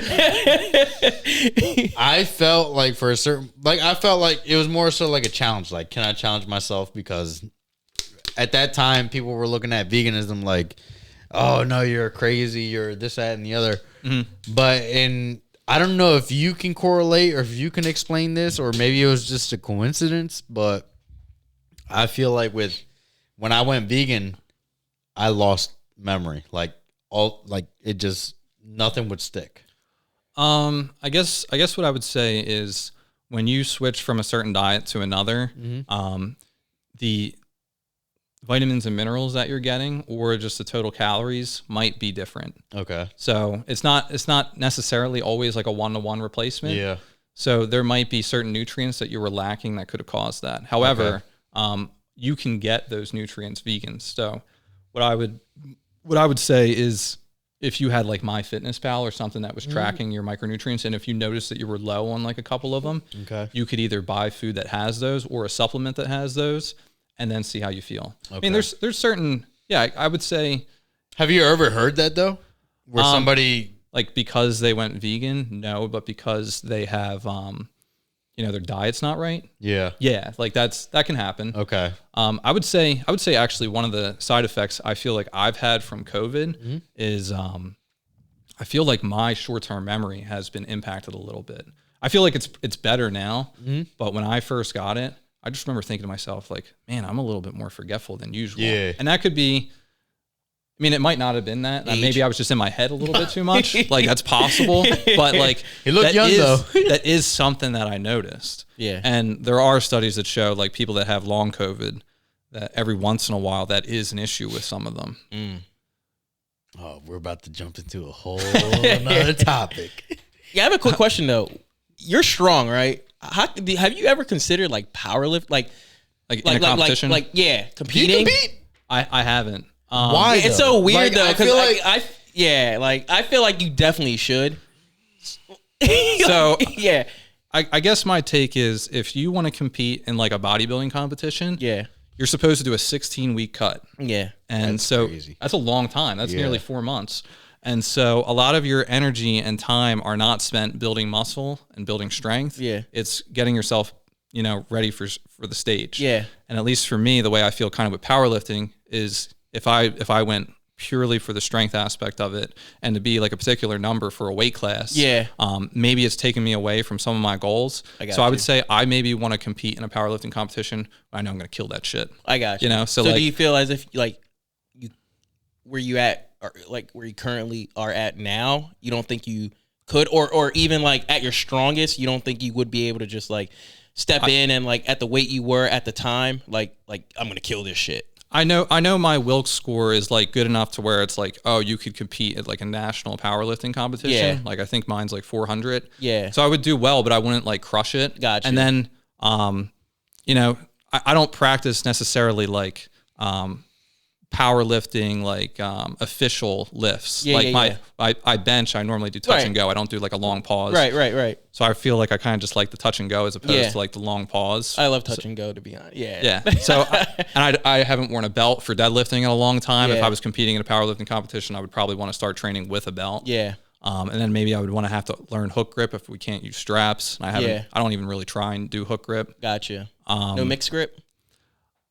Speaker 2: I felt like I felt like it was more so like a challenge. Like, can I challenge myself? Because at that time, people were looking at veganism like, "Oh no, you're crazy. You're this, that, and the other." Mm-hmm. But I don't know if you can correlate or if you can explain this, or maybe it was just a coincidence. But I feel like when I went vegan, I lost memory. It just nothing would stick.
Speaker 3: I guess what I would say is when you switch from a certain diet to another, the vitamins and minerals that you're getting or just the total calories might be different.
Speaker 2: Okay.
Speaker 3: So it's not necessarily always like a 1-to-1 replacement.
Speaker 2: Yeah.
Speaker 3: So there might be certain nutrients that you were lacking that could have caused that. However, you can get those nutrients vegan. So what I would say is if you had like MyFitnessPal or something that was tracking your micronutrients, and if you noticed that you were low on like a couple of them, you could either buy food that has those or a supplement that has those, and then see how you feel. Okay. I mean, there's certain, I would say.
Speaker 2: Have you ever heard that though? Where somebody
Speaker 3: like because they went vegan, no, but because they have their diet's not right. Yeah, like that can happen.
Speaker 2: Okay.
Speaker 3: I would say actually one of the side effects I feel like I've had from COVID is I feel like my short-term memory has been impacted a little bit. I feel like it's better now, but when I first got it, I just remember thinking to myself like, man, I'm a little bit more forgetful than usual. Yeah. And that could be, I mean, it might not have been that. Maybe I was just in my head a little bit too much. Like that's possible, but like
Speaker 2: he looked young though.
Speaker 3: That is something that I noticed. Yeah. And there are studies that show like people that have long COVID that every once in a while that is an issue with some of them.
Speaker 2: Oh, we're about to jump into a whole another topic.
Speaker 1: Yeah, I have a quick question though. You're strong, right? Have you ever considered like powerlift, like
Speaker 3: in a competition?
Speaker 1: Competing?
Speaker 2: Do you compete?
Speaker 3: I haven't.
Speaker 2: Why?
Speaker 1: It's so weird though, because I feel like you definitely should.
Speaker 3: So yeah, I guess my take is if you want to compete in like a bodybuilding competition, you're supposed to do a 16-week cut. Yeah, and that's crazy. That's a long time. That's nearly 4 months. And so a lot of your energy and time are not spent building muscle and building strength. Yeah, it's getting yourself, ready for the stage. Yeah, and at least for me, the way I feel kind of with powerlifting is if I went purely for the strength aspect of it and to be like a particular number for a weight class, maybe it's taken me away from some of my goals. I would say I maybe want to compete in a powerlifting competition. I know I'm going to kill that shit. I got you. So like,
Speaker 1: do you feel as if like where you at, or like where you currently are at now, you don't think you could, or even like at your strongest, you don't think you would be able to just like step in and like at the weight you were at the time, like I'm going to kill this shit?
Speaker 3: I know my Wilks score is like good enough to where it's like, oh, you could compete at like a national powerlifting competition. Yeah. Like I think mine's like 400. Yeah. So I would do well, but I wouldn't like crush it. Gotcha. And then, I don't practice necessarily like, powerlifting, like official lifts. I bench, I normally do touch and go. I don't do like a long pause. Right. So I feel like I kind of just like the touch and go as opposed to like the long pause.
Speaker 1: I love touch and go, to be honest. Yeah.
Speaker 3: So I haven't worn a belt for deadlifting in a long time. If I was competing in a powerlifting competition, I would probably want to start training with a belt. Yeah. And then maybe I would want to have to learn hook grip if we can't use straps. I don't even really try and do hook grip.
Speaker 1: Gotcha. No mixed grip?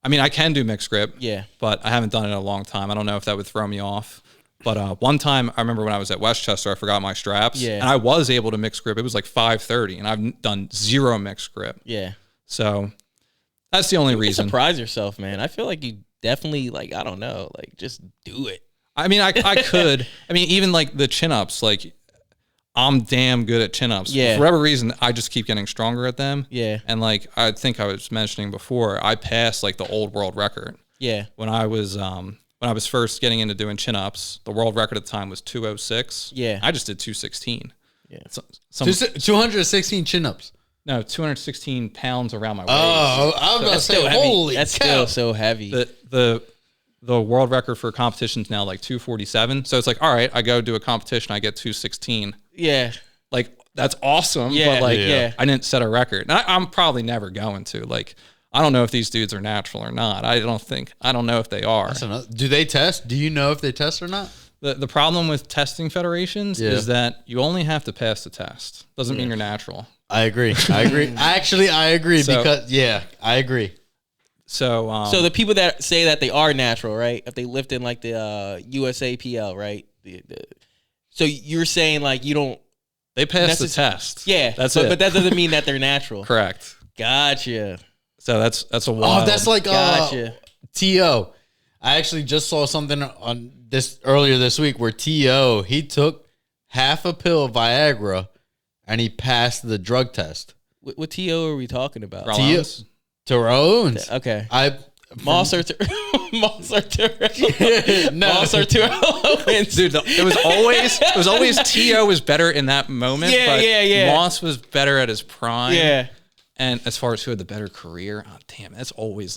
Speaker 3: I mean, I can do mixed grip, but I haven't done it in a long time. I don't know if that would throw me off. But one time, I remember when I was at Westchester, I forgot my straps, and I was able to mix grip. It was like 5:30, and I've done zero mixed grip. Yeah. So that's the only reason.
Speaker 1: Surprise yourself, man. I feel like you definitely, like, I don't know, like, just do it.
Speaker 3: I mean, I could. I mean, even like the chin ups, like I'm damn good at chin ups.
Speaker 1: Yeah.
Speaker 3: For whatever reason, I just keep getting stronger at them.
Speaker 1: Yeah.
Speaker 3: And like I think I was mentioning before, I passed like the old world record.
Speaker 1: Yeah.
Speaker 3: When I was first getting into doing chin ups, the world record at the time was 206.
Speaker 1: Yeah.
Speaker 3: I just did 216.
Speaker 1: Yeah.
Speaker 3: So,
Speaker 2: 216 chin-ups.
Speaker 3: no, 216 pounds around my waist.
Speaker 2: Oh, I was about to say, holy
Speaker 1: That's
Speaker 2: cow.
Speaker 1: still so heavy.
Speaker 3: The world record for competitions now like 247. So it's like, all right, I go do a competition, I get 216.
Speaker 1: yeah.
Speaker 3: Like that's awesome.
Speaker 1: Yeah,
Speaker 3: But like,
Speaker 1: yeah.
Speaker 3: I didn't set a record. And I'm probably never going to. Like, I don't know if these dudes are natural or not. I don't know if they are.
Speaker 2: Do they test? Do you know if they test or not?
Speaker 3: The problem with testing federations is that you only have to pass the test. Doesn't mean you're natural.
Speaker 2: I agree. I agree
Speaker 3: So-
Speaker 2: because, I agree.
Speaker 3: So,
Speaker 1: So the people that say that they are natural, right? If they lift in like the USAPL, right? So you're saying like you don't.
Speaker 3: they pass the test.
Speaker 1: Yeah,
Speaker 3: That's
Speaker 1: but,
Speaker 3: it.
Speaker 1: But that doesn't mean that they're natural.
Speaker 3: Correct.
Speaker 1: Gotcha.
Speaker 3: So that's a wild.
Speaker 2: Oh, that's like
Speaker 1: Gotcha.
Speaker 2: T.O. I actually just saw something on this earlier this week where T.O. he took half a pill of Viagra and he passed the drug test.
Speaker 1: What TO are we talking about?
Speaker 3: Rollins.
Speaker 2: Terrell Owens.
Speaker 1: Okay.
Speaker 2: Moss
Speaker 1: Moss or
Speaker 2: No.
Speaker 1: Terrell Owens.
Speaker 3: Dude, it was always T.O. was better in that moment.
Speaker 1: Yeah,
Speaker 3: but
Speaker 1: yeah.
Speaker 3: Moss was better at his prime.
Speaker 1: Yeah.
Speaker 3: And as far as who had the better career, oh damn, it's always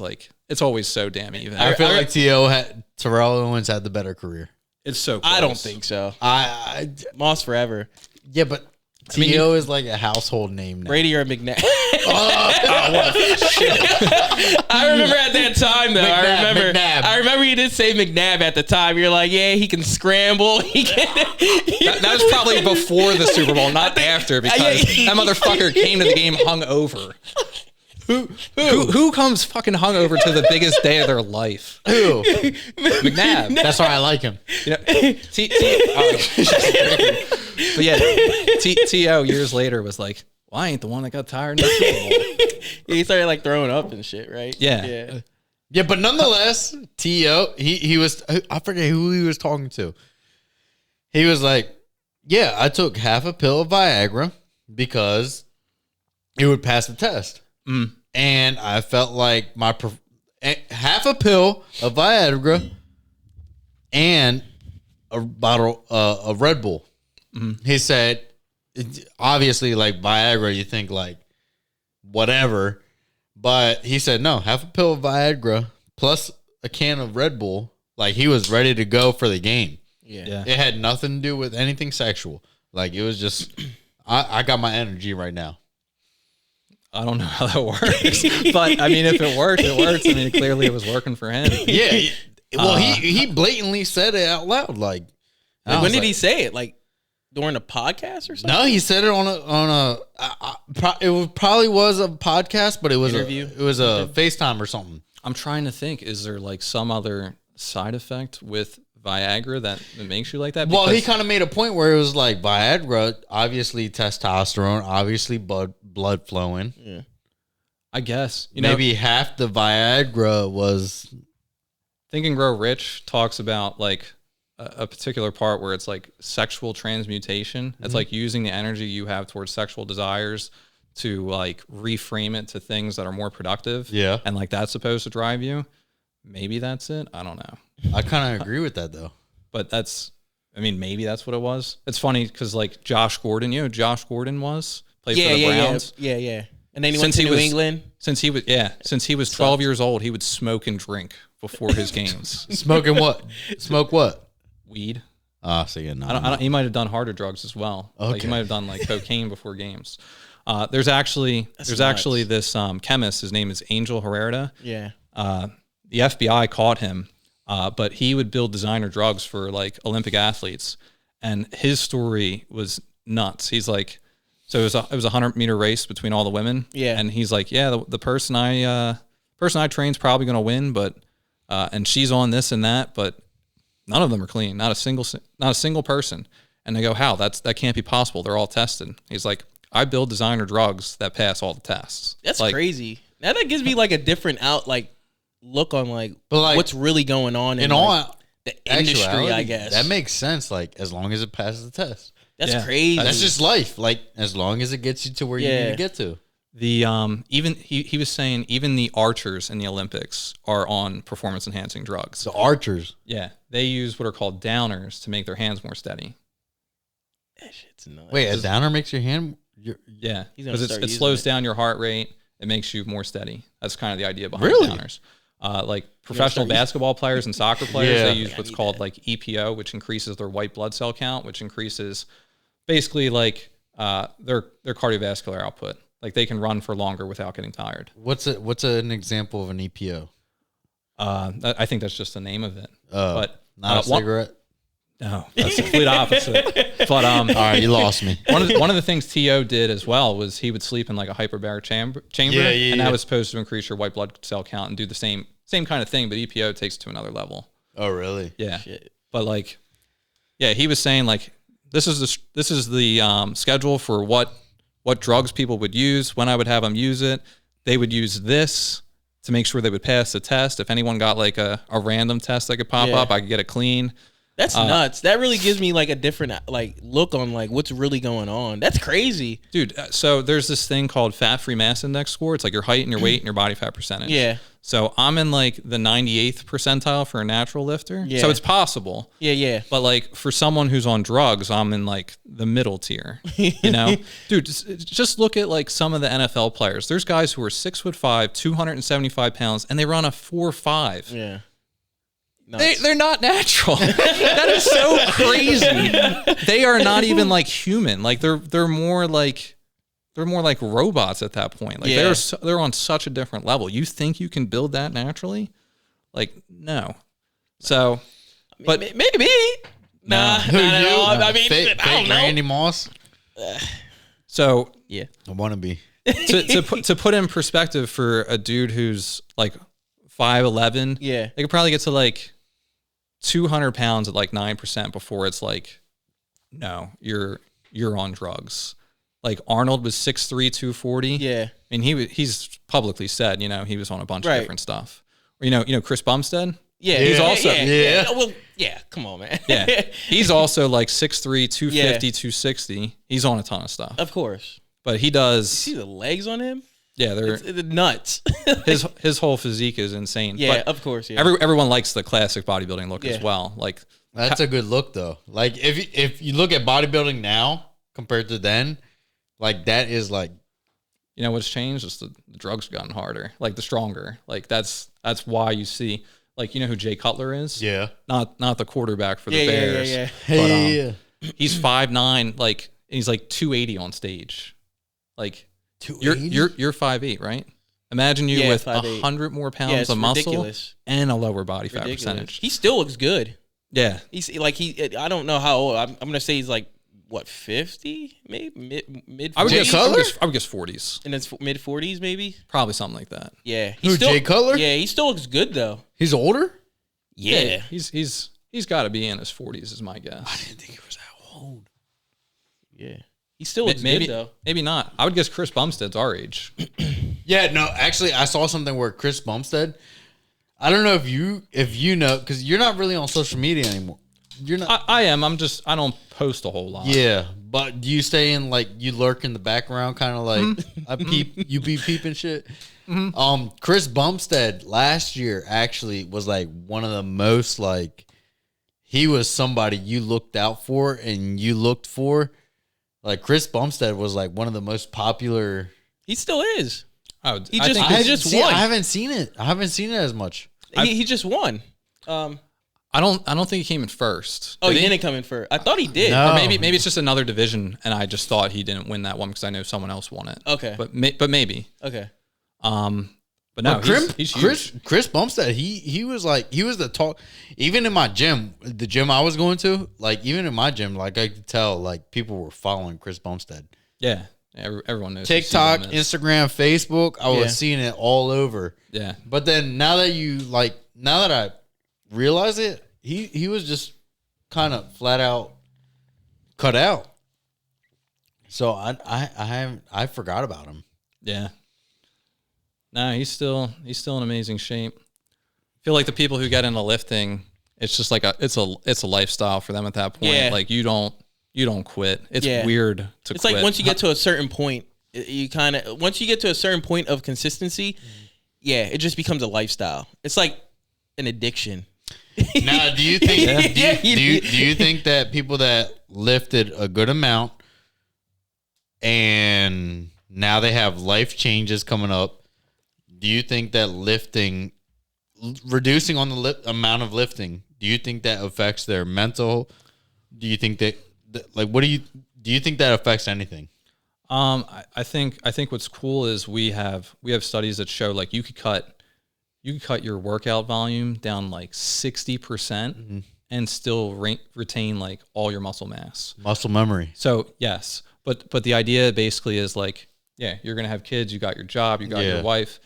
Speaker 3: so damn even.
Speaker 2: I feel like Terrell Owens had the better career.
Speaker 3: It's so close.
Speaker 1: I don't think so.
Speaker 2: I
Speaker 1: Moss forever.
Speaker 2: yeah, but T.O. is like a household name now.
Speaker 1: Brady or McNabb. I remember at that time though.
Speaker 2: McNabb.
Speaker 1: I remember you did say McNabb at the time. You're like, yeah, he can scramble. He can.
Speaker 3: That was probably before the Super Bowl, not after, because that motherfucker came to the game hungover. Who comes fucking hungover to the biggest day of their life?
Speaker 2: Who?
Speaker 3: McNabb.
Speaker 2: That's why I like him.
Speaker 3: You know, but yeah, T.O. years later was like, well, I ain't the one that got tired in the Super Bowl.
Speaker 1: He started like throwing up and shit, right?
Speaker 3: Yeah.
Speaker 2: Yeah, but nonetheless, T.O. he was, I forget who he was talking to. He was like, yeah, I took half a pill of Viagra because it would pass the test. And I felt like half a pill of Viagra and a bottle of Red Bull. He said, obviously, like Viagra, you think like whatever, but he said no, half a pill of Viagra plus a can of Red Bull. Like he was ready to go for the game.
Speaker 1: Yeah.
Speaker 2: It had nothing to do with anything sexual. Like it was just, I got my energy right now.
Speaker 3: I don't know how that works, but I mean, if it works, it works. I mean, clearly it was working for him.
Speaker 2: Yeah. Well, he blatantly said it out loud. Like,
Speaker 1: When did he say it? Like during a podcast or something?
Speaker 2: No, he said it it probably was a podcast, but it was
Speaker 1: Interview?
Speaker 2: It was a FaceTime or something.
Speaker 3: I'm trying to think, is there like some other side effect with Viagra that makes you like that?
Speaker 2: Well, he
Speaker 3: Because-
Speaker 2: kind of made a point where it was like Viagra, obviously testosterone, obviously blood flowing.
Speaker 1: Yeah.
Speaker 3: I guess,
Speaker 2: Maybe half the Viagra was.
Speaker 3: Think and Grow Rich talks about like a particular part where it's like sexual transmutation. It's like using the energy you have towards sexual desires to like reframe it to things that are more productive.
Speaker 2: Yeah.
Speaker 3: And like that's supposed to drive you. Maybe that's it. I don't know.
Speaker 2: I kind of agree with that though.
Speaker 3: But maybe that's what it was. It's funny because like Josh Gordon, Josh Gordon played for the Browns.
Speaker 1: Yeah. And then he went to New England.
Speaker 3: Since he was 12 years old, he would smoke and drink before his games.
Speaker 2: Smoking what? Smoke what?
Speaker 3: Weed.
Speaker 2: So yeah, no.
Speaker 3: I don't, he might have done harder drugs as well. Like he
Speaker 2: Okay.
Speaker 3: might have done like cocaine before games. There's actually this chemist. His name is Angel Herrera.
Speaker 1: Yeah.
Speaker 3: The FBI caught him, but he would build designer drugs for like Olympic athletes, and his story was nuts. He's like, so it was a 100-meter race between all the women.
Speaker 1: Yeah.
Speaker 3: And he's like, yeah, the person I train's probably gonna win, but and she's on this and that, but none of them are clean. Not a single person. And they go, how? That can't be possible. They're all tested. He's like, I build designer drugs that pass all the tests.
Speaker 1: That's
Speaker 3: like,
Speaker 1: crazy. Now that gives me like a different look on
Speaker 2: But, like,
Speaker 1: what's really going on
Speaker 2: In
Speaker 1: in
Speaker 2: all
Speaker 1: like, the industry,
Speaker 2: actuality,
Speaker 1: I guess.
Speaker 2: that makes sense. Like, as long as it passes the test,
Speaker 1: That's
Speaker 3: Yeah.
Speaker 1: crazy.
Speaker 2: that's just life. Like, as long as it gets you to where you need to get to.
Speaker 3: The even he was saying even the archers in the Olympics are on performance enhancing drugs.
Speaker 2: The archers.
Speaker 3: Yeah, they use what are called downers to make their hands more steady.
Speaker 1: that shit's nuts.
Speaker 2: Wait, a downer makes your hand.
Speaker 3: Yeah,
Speaker 1: He's gonna
Speaker 3: because
Speaker 1: start
Speaker 3: it
Speaker 1: using
Speaker 3: slows
Speaker 1: it.
Speaker 3: down your heart rate. It makes you more steady. That's kind of the idea behind
Speaker 2: Really?
Speaker 3: downers. Like professional basketball players and soccer players,
Speaker 2: Yeah.
Speaker 3: they use
Speaker 1: I
Speaker 3: what's
Speaker 1: need
Speaker 3: called
Speaker 1: that.
Speaker 3: like EPO, which increases their white blood cell count, which increases basically like their cardiovascular output. Like they can run for longer without getting tired.
Speaker 2: What's an example of an EPO?
Speaker 3: I think that's just the name of it. But
Speaker 2: Not a
Speaker 3: one-
Speaker 2: cigarette.
Speaker 3: No, that's the complete opposite. But
Speaker 2: All right, you lost me.
Speaker 3: one of the things T.O. did as well was he would sleep in like a hyperbaric chamber,
Speaker 2: Yeah,
Speaker 3: and that
Speaker 2: yeah.
Speaker 3: was supposed to increase your white blood cell count and do the same kind of thing, but EPO takes it to another level.
Speaker 2: Oh, really?
Speaker 3: Yeah,
Speaker 1: Shit.
Speaker 3: but like, yeah, he was saying like this is the schedule for what drugs people would use when I would have them use it. They would use this to make sure they would pass the test. If anyone got like a random test that could pop
Speaker 1: Yeah.
Speaker 3: up, I could get it clean.
Speaker 1: That's nuts. That really gives me like a different like look on like what's really going on. That's crazy.
Speaker 3: Dude, so there's this thing called fat-free mass index score. It's like your height and your weight and your body fat percentage.
Speaker 1: Yeah.
Speaker 3: So I'm in like the 98th percentile for a natural lifter.
Speaker 1: Yeah.
Speaker 3: So it's possible.
Speaker 1: Yeah.
Speaker 3: But like for someone who's on drugs, I'm in like the middle tier. You know? Dude, just look at like some of the NFL players. There's guys who are 6'5", 275 pounds, and they run a 4.5.
Speaker 1: Yeah.
Speaker 3: They're not natural. That is so crazy. They are not even like human. Like they're more like robots at that point. Like
Speaker 1: Yeah.
Speaker 3: they're on such a different level. You think you can build that naturally? Like no. So, but
Speaker 1: maybe. Nah, not at all. I mean,
Speaker 2: fake
Speaker 1: I don't know.
Speaker 2: Randy Moss.
Speaker 3: so
Speaker 1: Yeah.
Speaker 2: I want to be.
Speaker 3: to put in perspective for a dude who's like 5'11",
Speaker 1: Yeah.
Speaker 3: they could probably get to like 200 pounds at like 9% before it's like, no, you're on drugs. Like Arnold was 6'3", 240.
Speaker 1: Yeah.
Speaker 3: And he's publicly said, he was on a bunch
Speaker 1: Right.
Speaker 3: of different stuff. Or, Chris Bumstead.
Speaker 1: Yeah.
Speaker 3: He's also-
Speaker 2: Yeah.
Speaker 1: Well, yeah. Come on, man.
Speaker 3: Yeah. He's also like 6'3", 250,
Speaker 1: Yeah.
Speaker 3: 260. He's on a ton of stuff.
Speaker 1: Of course.
Speaker 3: But he does.
Speaker 1: See the legs on him?
Speaker 3: Yeah, they're
Speaker 1: It's nuts.
Speaker 3: his whole physique is insane.
Speaker 1: Yeah,
Speaker 3: But
Speaker 1: of course. Yeah.
Speaker 3: everyone likes the classic bodybuilding look as
Speaker 1: Yeah.
Speaker 3: well. Like,
Speaker 2: That's a good look, though. Like, if you look at bodybuilding now compared to then, like, that is like,
Speaker 3: what's changed? Is the drugs have gotten harder, like the stronger. Like that's why you see, like, who Jay Cutler is?
Speaker 2: yeah.
Speaker 3: Not the quarterback for the
Speaker 1: Yeah, yeah,
Speaker 3: Bears.
Speaker 1: yeah.
Speaker 3: But, he's 5'9", like, and he's like 280 on stage. Like, you're 5'8", right? Imagine you
Speaker 1: Yeah,
Speaker 3: with
Speaker 1: 5'8".
Speaker 3: 100 more
Speaker 1: Yeah,
Speaker 3: pounds
Speaker 1: it's
Speaker 3: of muscle
Speaker 1: ridiculous.
Speaker 3: and a lower body fat
Speaker 1: Ridiculous.
Speaker 3: percentage.
Speaker 1: He still looks good.
Speaker 3: Yeah.
Speaker 1: He's like I don't know how old. I'm gonna say he's like what 50 maybe mid.
Speaker 3: I would
Speaker 2: Jay
Speaker 3: guess
Speaker 2: Cutler?
Speaker 3: I would guess 40s.
Speaker 1: in his mid 40s maybe.
Speaker 3: Probably something like that.
Speaker 1: Yeah.
Speaker 2: Who, Jay Cutler?
Speaker 1: Yeah, he still looks good though.
Speaker 2: He's older?
Speaker 1: Yeah.
Speaker 3: He's got to be in his 40s is my guess.
Speaker 2: I didn't think he was that old.
Speaker 1: Yeah. He still looks
Speaker 3: Maybe
Speaker 1: good though.
Speaker 3: maybe not. I would guess Chris Bumstead's our age.
Speaker 2: Yeah, no, actually, I saw something where Chris Bumstead, I don't know if you know, because you're not really on social media anymore. You're not.
Speaker 3: I am. I don't post a whole lot.
Speaker 2: Yeah, but do you stay in, like, you lurk in the background, kind of like I peep, you be peeping shit. Chris Bumstead last year actually was like one of the most, like, he was somebody you looked out for and you looked for. Like, Chris Bumstead was like one of the most popular.
Speaker 1: He still is.
Speaker 3: Oh,
Speaker 1: He
Speaker 3: I
Speaker 1: just-
Speaker 3: think
Speaker 1: I
Speaker 3: it's-
Speaker 1: just won.
Speaker 2: I haven't seen it. I haven't seen it as much.
Speaker 1: He just won.
Speaker 3: I don't think he came in first.
Speaker 1: Oh,
Speaker 3: Did
Speaker 1: he didn't come in first. I thought he did.
Speaker 2: No.
Speaker 3: Or maybe it's just another division, and I just thought he didn't win that one because I know someone else won it.
Speaker 1: Okay.
Speaker 3: But maybe.
Speaker 1: Okay.
Speaker 3: But no, he's huge.
Speaker 2: Chris Bumstead, he was the talk. Even in my gym, the gym I was going to, like, even in my gym, like, I could tell, like, people were following Chris Bumstead.
Speaker 3: Yeah, everyone knows who
Speaker 2: TikTok,
Speaker 3: CM is.
Speaker 2: Instagram, Facebook, I
Speaker 1: Yeah.
Speaker 2: was seeing it all over.
Speaker 3: Yeah,
Speaker 2: But then now that I realize it, he was just kind of flat out cut out. So I forgot about him.
Speaker 3: yeah. No, he's still in amazing shape. I feel like the people who get into lifting it's just like it's a lifestyle for them at that point.
Speaker 1: Yeah.
Speaker 3: Like you don't quit. It's
Speaker 1: Yeah.
Speaker 3: weird to
Speaker 1: It's
Speaker 3: quit.
Speaker 1: like once you get to a certain point, once you get to a certain point of consistency, yeah, it just becomes a lifestyle. It's like an addiction.
Speaker 2: Now, do you think
Speaker 1: Yeah.
Speaker 2: do you think that people that lifted a good amount and now they have life changes coming up, do you think that reducing on the amount of lifting, do you think that affects their mental? Do you think that like do you think that affects anything?
Speaker 3: I think what's cool is we have studies that show like you could cut your workout volume down like 60% and still retain like all your muscle mass,
Speaker 2: Muscle memory.
Speaker 3: So yes, but the idea basically is like, yeah, you're gonna have kids, you got your job, you got your wife,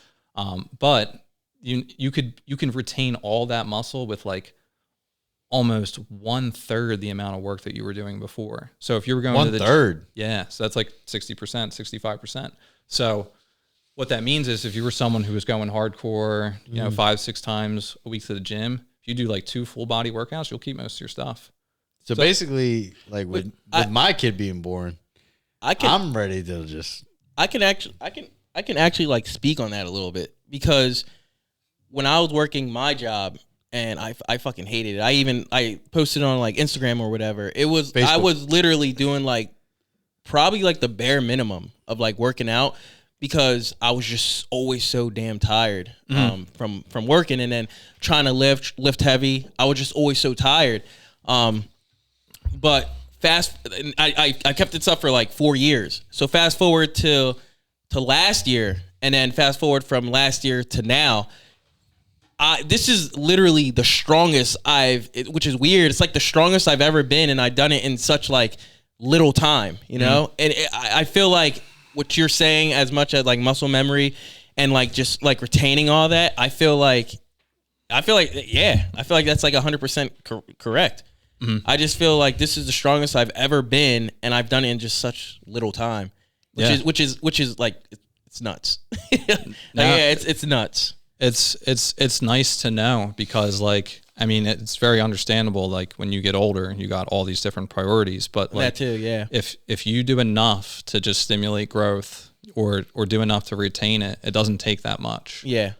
Speaker 3: but you can retain all that muscle with like almost 1/3 the amount of work that you were doing before. So if you were going to the
Speaker 2: 1/3,
Speaker 3: yeah, so that's like 60%, 65%. So what that means is if you were someone who was going hardcore, 5-6 times a week to the gym, if you do like 2 full body workouts, you'll keep most of your stuff.
Speaker 2: So basically, like with my kid being born, I'm ready to just.
Speaker 1: I can actually like speak on that a little bit, because when I was working my job and I fucking hated it. I posted on like Instagram or whatever. It was Facebook. I was literally doing like probably like the bare minimum of like working out, because I was just always so damn tired from working and then trying to lift heavy. I was just always so tired. But I kept this up for like 4 years. So fast forward to last year, and then fast forward from last year to now. This is literally the strongest which is weird. It's like the strongest I've ever been, and I've done it in such like little time, you know? And I feel like what you're saying, as much as like muscle memory and like just like retaining all that, I feel like that's like 100% correct. I just feel like this is the strongest I've ever been, and I've done it in just such little time, which is like, it's nuts. It's nuts.
Speaker 3: It's nice to know, because like, I mean, it's very understandable. Like when you get older, you got all these different priorities, but like
Speaker 1: that too, yeah.
Speaker 3: If you do enough to just stimulate growth or do enough to retain it, it doesn't take that much.
Speaker 1: Yeah.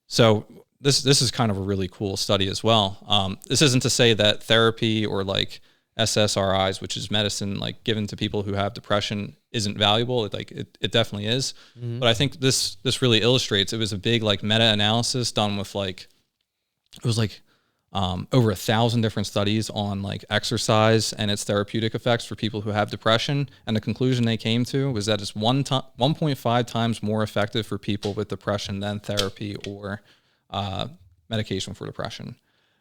Speaker 3: So this is kind of a really cool study as well. This isn't to say that therapy or like SSRIs, which is medicine like given to people who have depression, isn't valuable. It definitely is. But I think this really illustrates. It was a big like meta-analysis done with like, it was like over 1,000 different studies on like exercise and its therapeutic effects for people who have depression. And the conclusion they came to was that it's 1.5 times more effective for people with depression than therapy or medication for depression.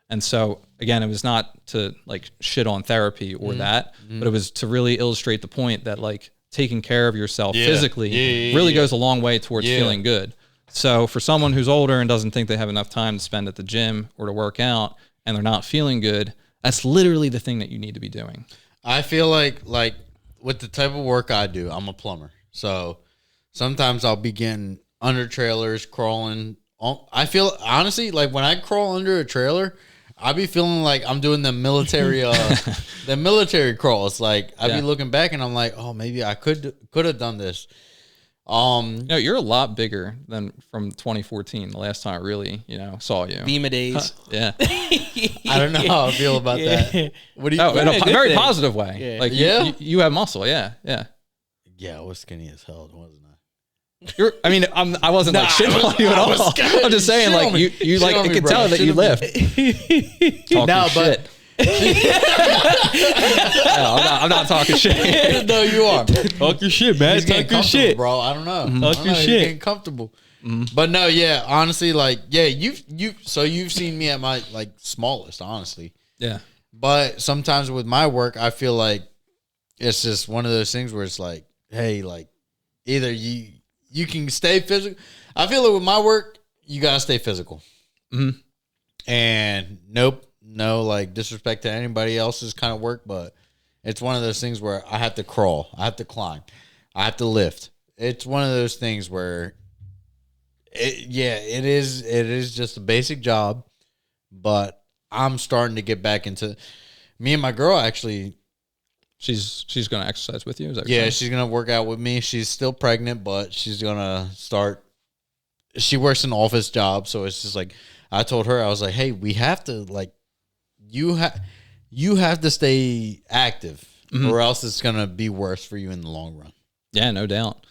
Speaker 3: And so again, it was not to like shit on therapy or that, but it was to really illustrate the point that like taking care of yourself physically really goes a long way towards feeling good. So for someone who's older and doesn't think they have enough time to spend at the gym or to work out, and they're not feeling good, that's literally the thing that you need to be doing.
Speaker 2: I feel like with the type of work I do, I'm a plumber. So sometimes I'll be getting under trailers, crawling. I feel honestly like when I crawl under a trailer, I be feeling like I'm doing the military crawls. Like I be looking back and I'm like, oh, maybe I could have done this.
Speaker 3: No, you're a lot bigger than from 2014, the last time I really, saw you.
Speaker 1: Beamer days.
Speaker 3: Yeah.
Speaker 2: I don't know how I feel about that. What do you?
Speaker 3: In a very
Speaker 1: thing.
Speaker 3: positive way.
Speaker 1: Yeah.
Speaker 3: Like you have muscle. Yeah. Yeah.
Speaker 2: Yeah, I was skinny as hell, wasn't I?
Speaker 3: I wasn't like shitting on you at all. I'm just saying, like you like I can tell that you lift. Talking shit. No, I'm not talking shit.
Speaker 2: No, you are.
Speaker 1: Talk your shit, man.
Speaker 2: He's getting
Speaker 1: Talk your
Speaker 2: comfortable,
Speaker 1: shit,
Speaker 2: bro. I don't know.
Speaker 1: Talk your
Speaker 2: He's
Speaker 1: shit.
Speaker 2: getting comfortable. But no, yeah. Honestly, like, yeah, you've seen me at my like smallest, honestly.
Speaker 3: Yeah.
Speaker 2: But sometimes with my work, I feel like it's just one of those things where it's like, hey, like either you can stay physical. I feel like with my work, you gotta stay physical. And no, like disrespect to anybody else's kind of work, but it's one of those things where I have to crawl, I have to climb, I have to lift. It's one of those things where it is just a basic job, but I'm starting to get back into. Me and my girl actually.
Speaker 3: She's gonna exercise with you. Is that what you're
Speaker 2: Yeah,
Speaker 3: saying?
Speaker 2: she's gonna work out with me. She's still pregnant, but she's gonna start. She works an office job, so it's just like I told her, I was like, "Hey, we have to like, you have to stay active, or else it's gonna be worse for you in the long run."
Speaker 3: Yeah, no doubt.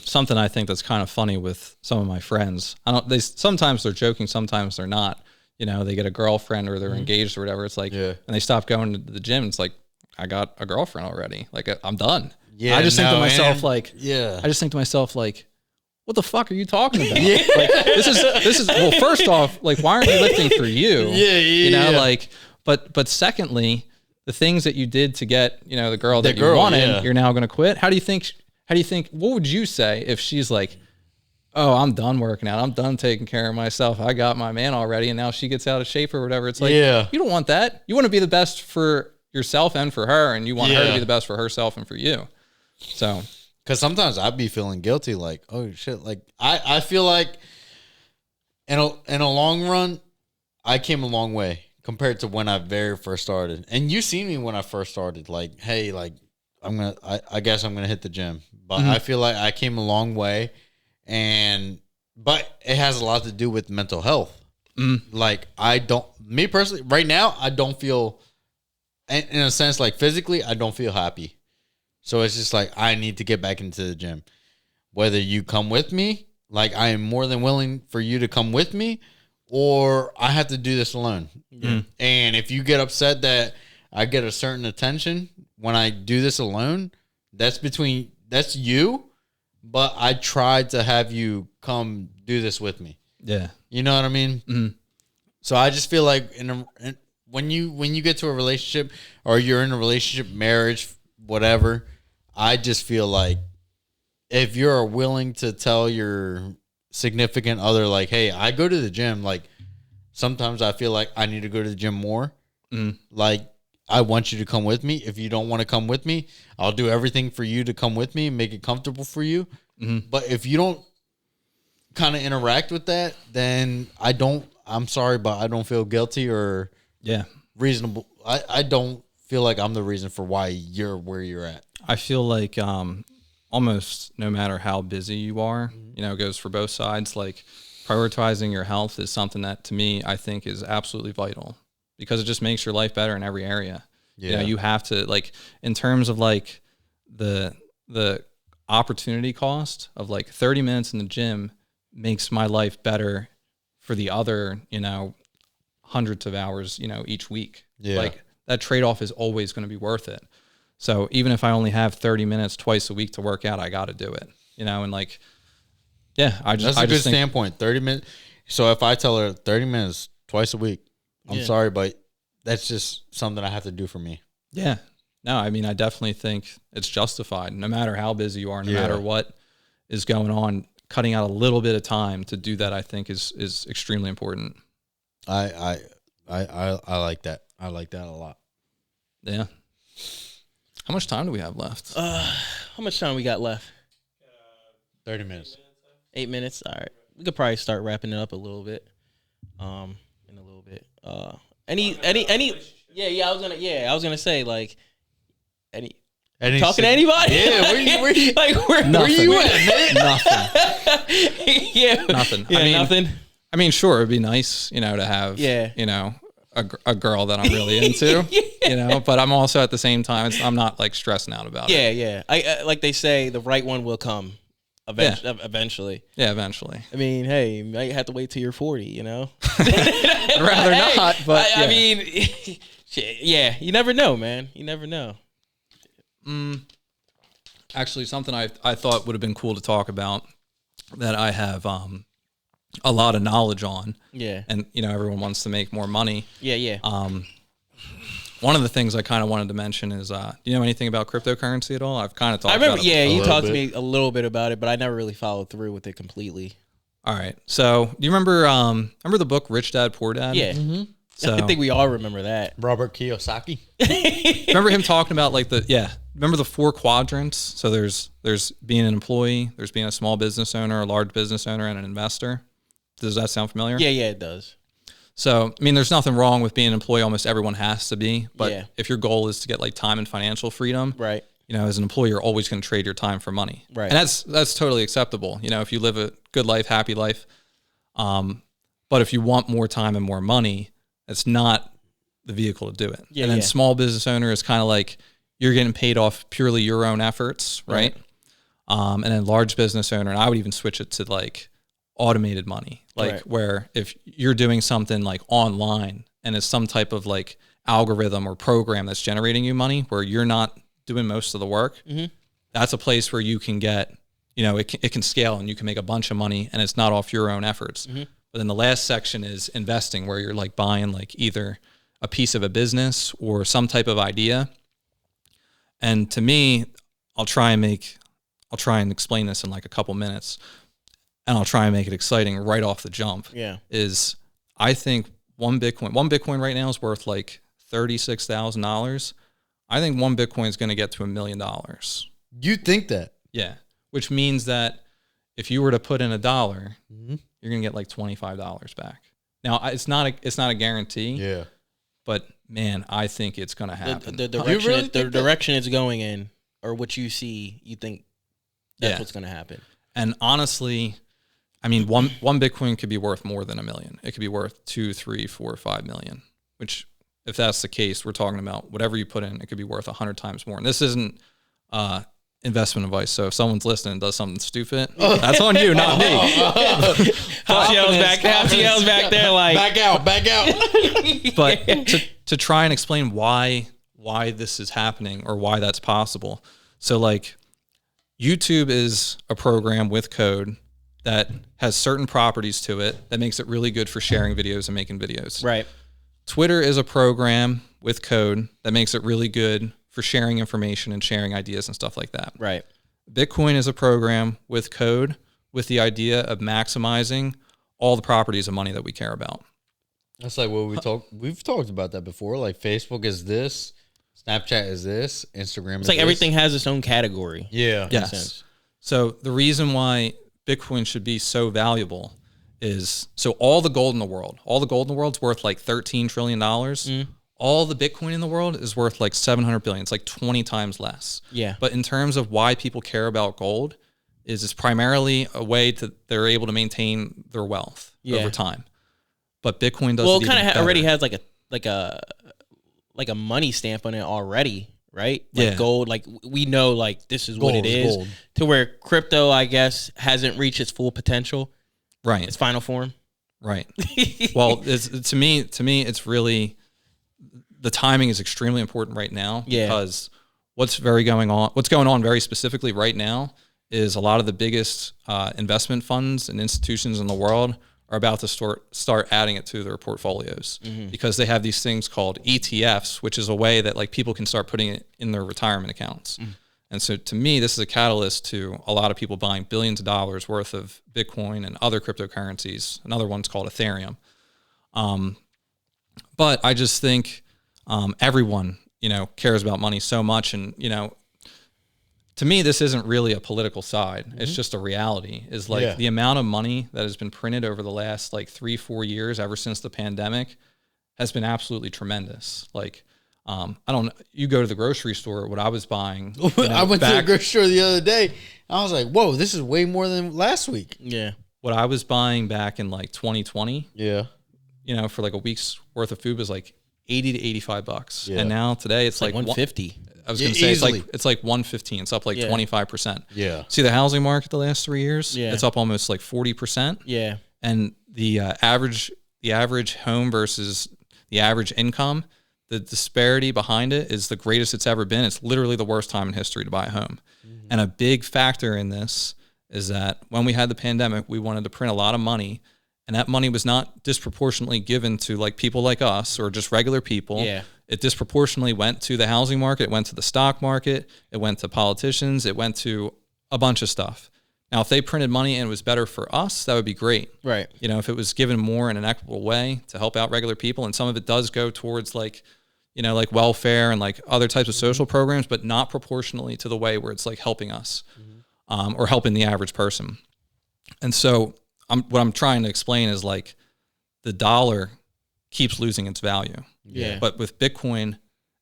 Speaker 3: Something I think that's kind of funny with some of my friends. Sometimes they're joking, sometimes they're not. You know, they get a girlfriend or they're engaged or whatever. It's like, and they stop going to the gym. It's like, I got a girlfriend already. Like, I'm done.
Speaker 2: Yeah,
Speaker 3: I just think to myself, what the fuck are you talking about? Like, this is well, first off, like, why aren't you lifting for you? You know, like, but secondly, the things that you did to get, you know, the girl that you wanted, you're now going to quit. How do you think, what would you say if she's like, oh, I'm done working out. I'm done taking care of myself. I got my man already. And now she gets out of shape or whatever. It's like, you don't want that. You want to be the best for yourself and for her, and you want her to be the best for herself and for you. So,
Speaker 2: because sometimes I'd be feeling guilty, like, oh shit, like I feel like in a long run, I came a long way compared to when I very first started. And you seen me when I first started, like, hey, like I guess I'm gonna hit the gym, but I feel like I came a long way, but it has a lot to do with mental health. Like me personally, right now, I don't feel. In a sense, like physically, I don't feel happy. So it's just like, I need to get back into the gym. Whether you come with me, like I am more than willing for you to come with me, or I have to do this alone. And if you get upset that I get a certain attention when I do this alone, that's you. But I tried to have you come do this with me. Yeah. You know what I mean? So I just feel like when you get to a relationship, or you're in a relationship, marriage, whatever, I just feel like if you're willing to tell your significant other, like, hey, I go to the gym, like sometimes I feel like I need to go to the gym more. Like, I want you to come with me. If you don't want to come with me, I'll do everything for you to come with me and make it comfortable for you. But if you don't kind of interact with that, then I'm sorry, but I don't feel guilty or reasonable. I don't feel like I'm the reason for why you're where you're at.
Speaker 3: I feel like almost no matter how busy you are, you know, it goes for both sides. Like, prioritizing your health is something that, to me, I think is absolutely vital, because it just makes your life better in every area. You know, you have to, like, in terms of like the opportunity cost of like 30 minutes in the gym makes my life better for the other, you know, hundreds of hours, you know, each week. Like, that trade-off is always going to be worth it. So even if I only have 30 minutes twice a week to work out, I got to do it, you know? And like, that's
Speaker 2: a good standpoint. 30 minutes. So if I tell her 30 minutes twice a week, I'm sorry, but that's just something I have to do for me.
Speaker 3: Yeah. No, I mean, I definitely think it's justified, no matter how busy you are, no matter what is going on. Cutting out a little bit of time to do that, I think is extremely important.
Speaker 2: I like that. I like that a lot.
Speaker 3: Yeah. How much time do we have left?
Speaker 1: How much time we got left?
Speaker 2: 30 minutes.
Speaker 1: 8 minutes. All right. We could probably start wrapping it up a little bit. In a little bit. Any I was gonna say, like, any talking to anybody?
Speaker 2: Yeah, where you
Speaker 1: like,
Speaker 2: where you at, man?
Speaker 3: Nothing. Nothing.
Speaker 1: Yeah, nothing.
Speaker 3: I mean, sure, it'd be nice, you know, to have, you know, a girl that I'm really into, you know, but I'm also at the same time, I'm not like stressing out about it.
Speaker 1: Yeah. I like they say, the right one will come eventually.
Speaker 3: Yeah, eventually.
Speaker 1: I mean, hey, you might have to wait till you're 40, you know?
Speaker 3: I'd rather not, but
Speaker 1: I mean, yeah, you never know, man. You never know.
Speaker 3: Actually, something I thought would have been cool to talk about that I have a lot of knowledge on. Yeah. And, you know, everyone wants to make more money.
Speaker 1: Yeah.
Speaker 3: One of the things I kind of wanted to mention is, do you know anything about cryptocurrency at all? I've kind of talked about it.
Speaker 1: Yeah, you talked to me a little bit about it, but I never really followed through with it completely.
Speaker 3: All right. So, do you remember the book Rich Dad Poor Dad?
Speaker 1: Yeah. Mm-hmm. So, I think we all remember that.
Speaker 2: Robert Kiyosaki.
Speaker 3: Remember him talking about like remember the 4 quadrants? So there's being an employee, there's being a small business owner, a large business owner, and an investor. Does that sound familiar?
Speaker 1: Yeah, it does.
Speaker 3: So, I mean, there's nothing wrong with being an employee. Almost everyone has to be. But
Speaker 1: Yeah.
Speaker 3: if your goal is to get like time and financial freedom,
Speaker 1: Right.
Speaker 3: you know, as an employee, you're always going to trade your time for money.
Speaker 1: Right.
Speaker 3: And that's totally acceptable. You know, if you live a good life, happy life. But if you want more time and more money, it's not the vehicle to do it.
Speaker 1: Yeah,
Speaker 3: and then
Speaker 1: yeah.
Speaker 3: small business owner is kind of like you're getting paid off purely your own efforts, right? And then large business owner, and I would even switch it to like automated money, like
Speaker 1: Right.
Speaker 3: where if you're doing something like online and it's some type of like algorithm or program that's generating you money where you're not doing most of the work, that's a place where you can get, you know, it can scale and you can make a bunch of money and it's not off your own efforts. But then the last section is investing, where you're like buying like either a piece of a business or some type of idea. And to me, I'll try and explain this in like a couple minutes, and I'll try and make it exciting right off the jump.
Speaker 1: Yeah.
Speaker 3: Is I think one Bitcoin right now is worth like $36,000. I think one Bitcoin is going to get to $1 million.
Speaker 2: You think that?
Speaker 3: Yeah. Which means that if you were to put in $1, you're going to get like $25 back. Now it's not a guarantee.
Speaker 2: Yeah.
Speaker 3: But man, I think it's going to happen.
Speaker 1: The
Speaker 2: You
Speaker 1: direction,
Speaker 2: really
Speaker 1: the
Speaker 2: think that?
Speaker 1: direction it's going in, or what you see, you think that's
Speaker 3: Yeah.
Speaker 1: what's going to happen.
Speaker 3: And honestly, I mean, one Bitcoin could be worth more than $1 million. It could be worth 2, 3, 4, 5 million, which if that's the case, we're talking about whatever you put in, it could be worth 100 times more. And this isn't investment advice. So if someone's listening and does something stupid, that's on you, not me.
Speaker 1: Half yells back there like,
Speaker 2: Back out.
Speaker 3: But to try and explain why this is happening or why that's possible. So like YouTube is a program with code that has certain properties to it that makes it really good for sharing videos and making videos.
Speaker 1: right.
Speaker 3: Twitter is a program with code that makes it really good for sharing information and sharing ideas and stuff like that.
Speaker 1: Right.
Speaker 3: Bitcoin is a program with code with the idea of maximizing all the properties of money that we care about.
Speaker 2: That's like what we've talked about that before. Like Facebook is this, Snapchat is this, Instagram
Speaker 1: It's like everything has its own category.
Speaker 2: Yeah.
Speaker 3: Yes.
Speaker 1: sense.
Speaker 3: So the reason why Bitcoin should be so valuable is, so all the gold in the world is worth like $13 trillion. All the Bitcoin in the world is worth like 700 billion. It's like 20 times less.
Speaker 1: Yeah.
Speaker 3: But in terms of why people care about gold, is it's primarily a way to they're able to maintain their wealth over time. But Bitcoin does.
Speaker 1: Well, it kind of already has like a money stamp on it already, right? Like
Speaker 3: Yeah.
Speaker 1: gold, like we know like this is what
Speaker 2: Gold
Speaker 1: it
Speaker 2: is
Speaker 1: is.
Speaker 2: gold.
Speaker 1: To where crypto, I guess, hasn't reached its full potential,
Speaker 3: right.
Speaker 1: its final form.
Speaker 3: Right. Well, to me, it's really, the timing is extremely important right now.
Speaker 1: Yeah.
Speaker 3: Because what's going on very specifically right now is a lot of the biggest investment funds and institutions in the world are about to start adding it to their portfolios because they have these things called ETFs, which is a way that like people can start putting it in their retirement accounts. And so to me, this is a catalyst to a lot of people buying billions of dollars worth of Bitcoin and other cryptocurrencies. Another one's called Ethereum. But I just think everyone, cares about money so much. And, to me, this isn't really a political side. It's just a reality. Is like the amount of money that has been printed over the last like 3-4 years, ever since the pandemic, has been absolutely tremendous. Like, you go to the grocery store, what I was buying.
Speaker 2: I went to the grocery store the other day. I was like, whoa, this is way more than last week.
Speaker 1: Yeah.
Speaker 3: What I was buying back in like 2020,
Speaker 2: Yeah.
Speaker 3: for like a week's worth of food was like $80 to $85.
Speaker 2: Yeah.
Speaker 3: And now today it's like
Speaker 1: 150.
Speaker 3: I was going to say
Speaker 2: easily.
Speaker 3: it's like 115. It's up like 25%.
Speaker 2: Yeah.
Speaker 3: See the housing market the last 3 years?
Speaker 1: Yeah.
Speaker 3: It's up almost like 40%.
Speaker 1: Yeah.
Speaker 3: And the average home versus the average income, the disparity behind it is the greatest it's ever been. It's literally the worst time in history to buy a home. And a big factor in this is that when we had the pandemic, we wanted to print a lot of money, and that money was not disproportionately given to like people like us or just regular people.
Speaker 1: Yeah.
Speaker 3: It disproportionately went to the housing market, it went to the stock market, it went to politicians, it went to a bunch of stuff. Now, if they printed money and it was better for us, that would be great.
Speaker 1: Right.
Speaker 3: If it was given more in an equitable way to help out regular people, and some of it does go towards like welfare and like other types of social programs, but not proportionally to the way where it's like helping us or helping the average person. And so what I'm trying to explain is like the dollar keeps losing its value.
Speaker 1: Yeah.
Speaker 3: But with Bitcoin,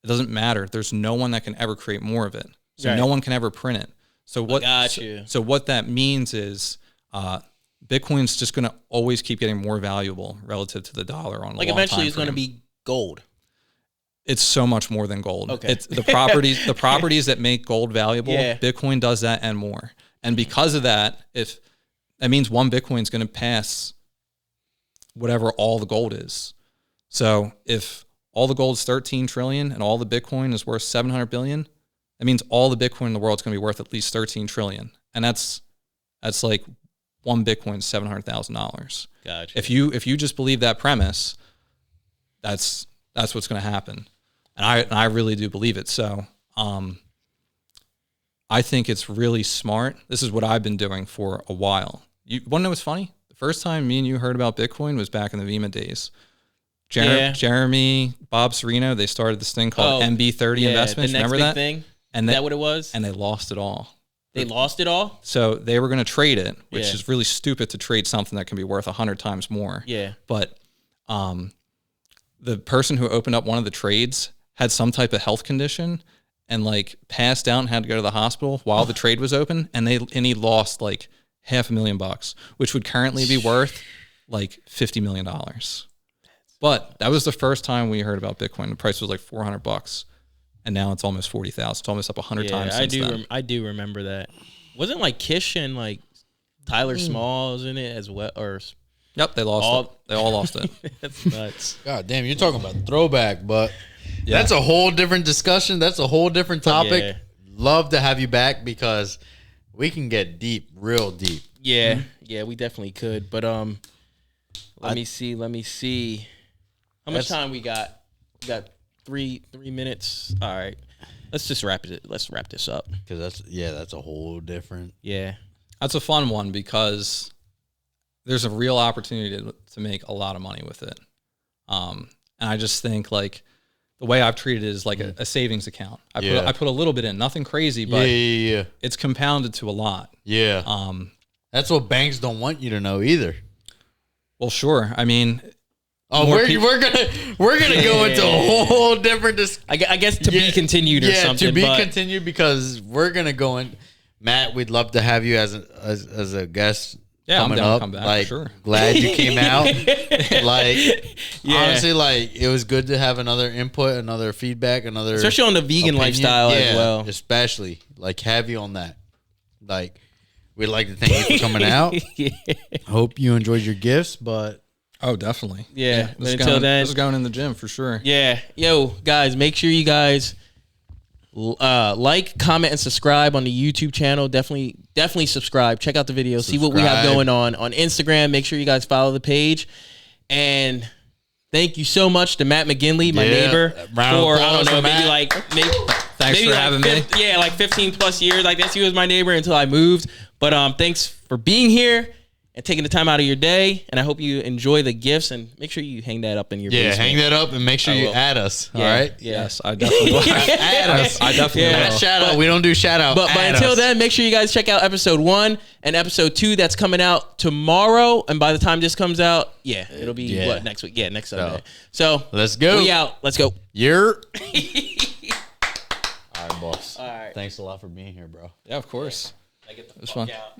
Speaker 3: it doesn't matter. There's no one that can ever create more of it. So
Speaker 1: Right.
Speaker 3: no one can ever print it. So what?
Speaker 1: got you.
Speaker 3: So what that means is Bitcoin's just going to always keep getting more valuable relative to the dollar on a
Speaker 1: Like
Speaker 3: long
Speaker 1: eventually
Speaker 3: time
Speaker 1: it's going to
Speaker 3: frame.
Speaker 1: be gold.
Speaker 3: It's so much more than gold.
Speaker 1: Okay.
Speaker 3: It's the properties that make gold valuable.
Speaker 1: Yeah.
Speaker 3: Bitcoin does that and more. And because of that, if that means one Bitcoin is going to pass whatever all the gold is. So if all the gold's 13 trillion and all the Bitcoin is worth 700 billion, that means all the Bitcoin in the world is going to be worth at least 13 trillion. And that's like one Bitcoin is $700,000.
Speaker 1: Gotcha.
Speaker 3: If you just believe that premise, that's what's going to happen. And I really do believe it. So, I think it's really smart. This is what I've been doing for a while. You want to know what's funny? The first time me and you heard about Bitcoin was back in the Vima days. Jeremy, Bob Serino, they started this thing called MB30 Investments.
Speaker 1: The next
Speaker 3: Remember
Speaker 1: big
Speaker 3: that?
Speaker 1: thing?
Speaker 3: And
Speaker 1: Is that what it was?
Speaker 3: And they lost it all.
Speaker 1: They lost it all?
Speaker 3: So they were going to trade it, which
Speaker 1: Yeah.
Speaker 3: is really stupid to trade something that can be worth 100 times more.
Speaker 1: Yeah.
Speaker 3: But the person who opened up one of the trades had some type of health condition and like passed out and had to go to the hospital while the trade was open, and he lost like $500,000, which would currently be worth like $50 million. But that was the first time we heard about Bitcoin. The price was like $400, and now it's almost 40,000. It's almost up 100 times since then.
Speaker 1: I do remember that. Wasn't like Kish and like Tyler Smalls in it as well, or
Speaker 3: Yep, they lost it. They all lost it.
Speaker 1: that's nuts.
Speaker 2: God damn, you're talking about throwback, but that's a whole different discussion. That's a whole different topic.
Speaker 1: Yeah.
Speaker 2: Love to have you back because we can get deep, real deep.
Speaker 1: Yeah, yeah, we definitely could. But let me see. How much time we got? We got three minutes. All right. Let's just wrap it. Let's wrap this up.
Speaker 2: Because that's a whole different.
Speaker 1: Yeah.
Speaker 3: That's a fun one because there's a real opportunity to make a lot of money with it. And I just think like the way I've treated it is like a savings account. I put a little bit in, nothing crazy, but it's compounded to a lot.
Speaker 2: Yeah. That's what banks don't want you to know either.
Speaker 3: Well, sure. I mean,
Speaker 2: we're gonna go into a whole different.
Speaker 1: I guess to be continued or something.
Speaker 2: To be continued because we're gonna go in. Matt, we'd love to have you as a guest.
Speaker 3: Yeah,
Speaker 2: coming
Speaker 3: I'm down
Speaker 2: up.
Speaker 3: to come back,
Speaker 2: like,
Speaker 3: for sure.
Speaker 2: Glad you came out. Honestly, like it was good to have another input, another feedback, another
Speaker 1: especially on the vegan lifestyle as well.
Speaker 2: Especially like have you on that. Like we'd like to thank you for coming out. Hope you enjoyed your gifts, but
Speaker 3: oh, definitely.
Speaker 1: Yeah.
Speaker 3: This
Speaker 1: Until then,
Speaker 3: this is going in the gym for sure.
Speaker 1: Yeah. Yo, guys, make sure you guys like, comment, and subscribe on the YouTube channel. Definitely subscribe. Check out the video. See what we have going on Instagram. Make sure you guys follow the page. And thank you so much to Matt Mcginley, my neighbor, for I don't know,
Speaker 3: Thanks for having me.
Speaker 1: Yeah, like 15 plus years. I guess he was my neighbor until I moved. But thanks for being here and taking the time out of your day. And I hope you enjoy the gifts, and make sure you hang that up in your basement.
Speaker 2: hang that up and make sure you add us.
Speaker 1: Yeah,
Speaker 2: all right.
Speaker 1: Yeah.
Speaker 3: Yes, I definitely will.
Speaker 2: Add us.
Speaker 3: I definitely
Speaker 2: Not
Speaker 3: will.
Speaker 2: shout out. We don't do shout out.
Speaker 1: But until then, make sure you guys check out episode 1 and episode 2 that's coming out tomorrow. And by the time this comes out, it'll be next week. Yeah, next Sunday. So
Speaker 2: let's go.
Speaker 1: We out. Let's go.
Speaker 2: You're all right, boss.
Speaker 1: All right.
Speaker 2: Thanks a lot for being here, bro.
Speaker 3: Yeah, of course.
Speaker 1: I get the
Speaker 3: It was
Speaker 1: fuck
Speaker 3: fun.
Speaker 1: out.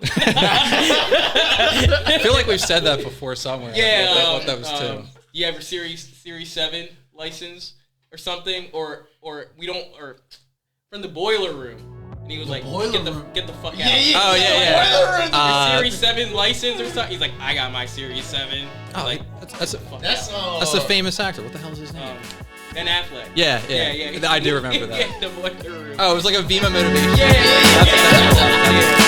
Speaker 3: I feel like we've said that before somewhere.
Speaker 1: Yeah.
Speaker 3: What that was too.
Speaker 1: You have a Series 7 license or something, or we don't, or from the boiler room. And he was like, get the fuck out.
Speaker 3: Oh yeah.
Speaker 1: Series 7 license or something. He's like, I got my Series 7.
Speaker 3: Oh,
Speaker 1: Like,
Speaker 3: that's the famous actor. What the hell is his name?
Speaker 1: Ben Affleck.
Speaker 3: Yeah.
Speaker 1: Yeah.
Speaker 3: I do remember that.
Speaker 1: The boiler room.
Speaker 3: Oh, it was like a Vima motivation.
Speaker 1: Yeah.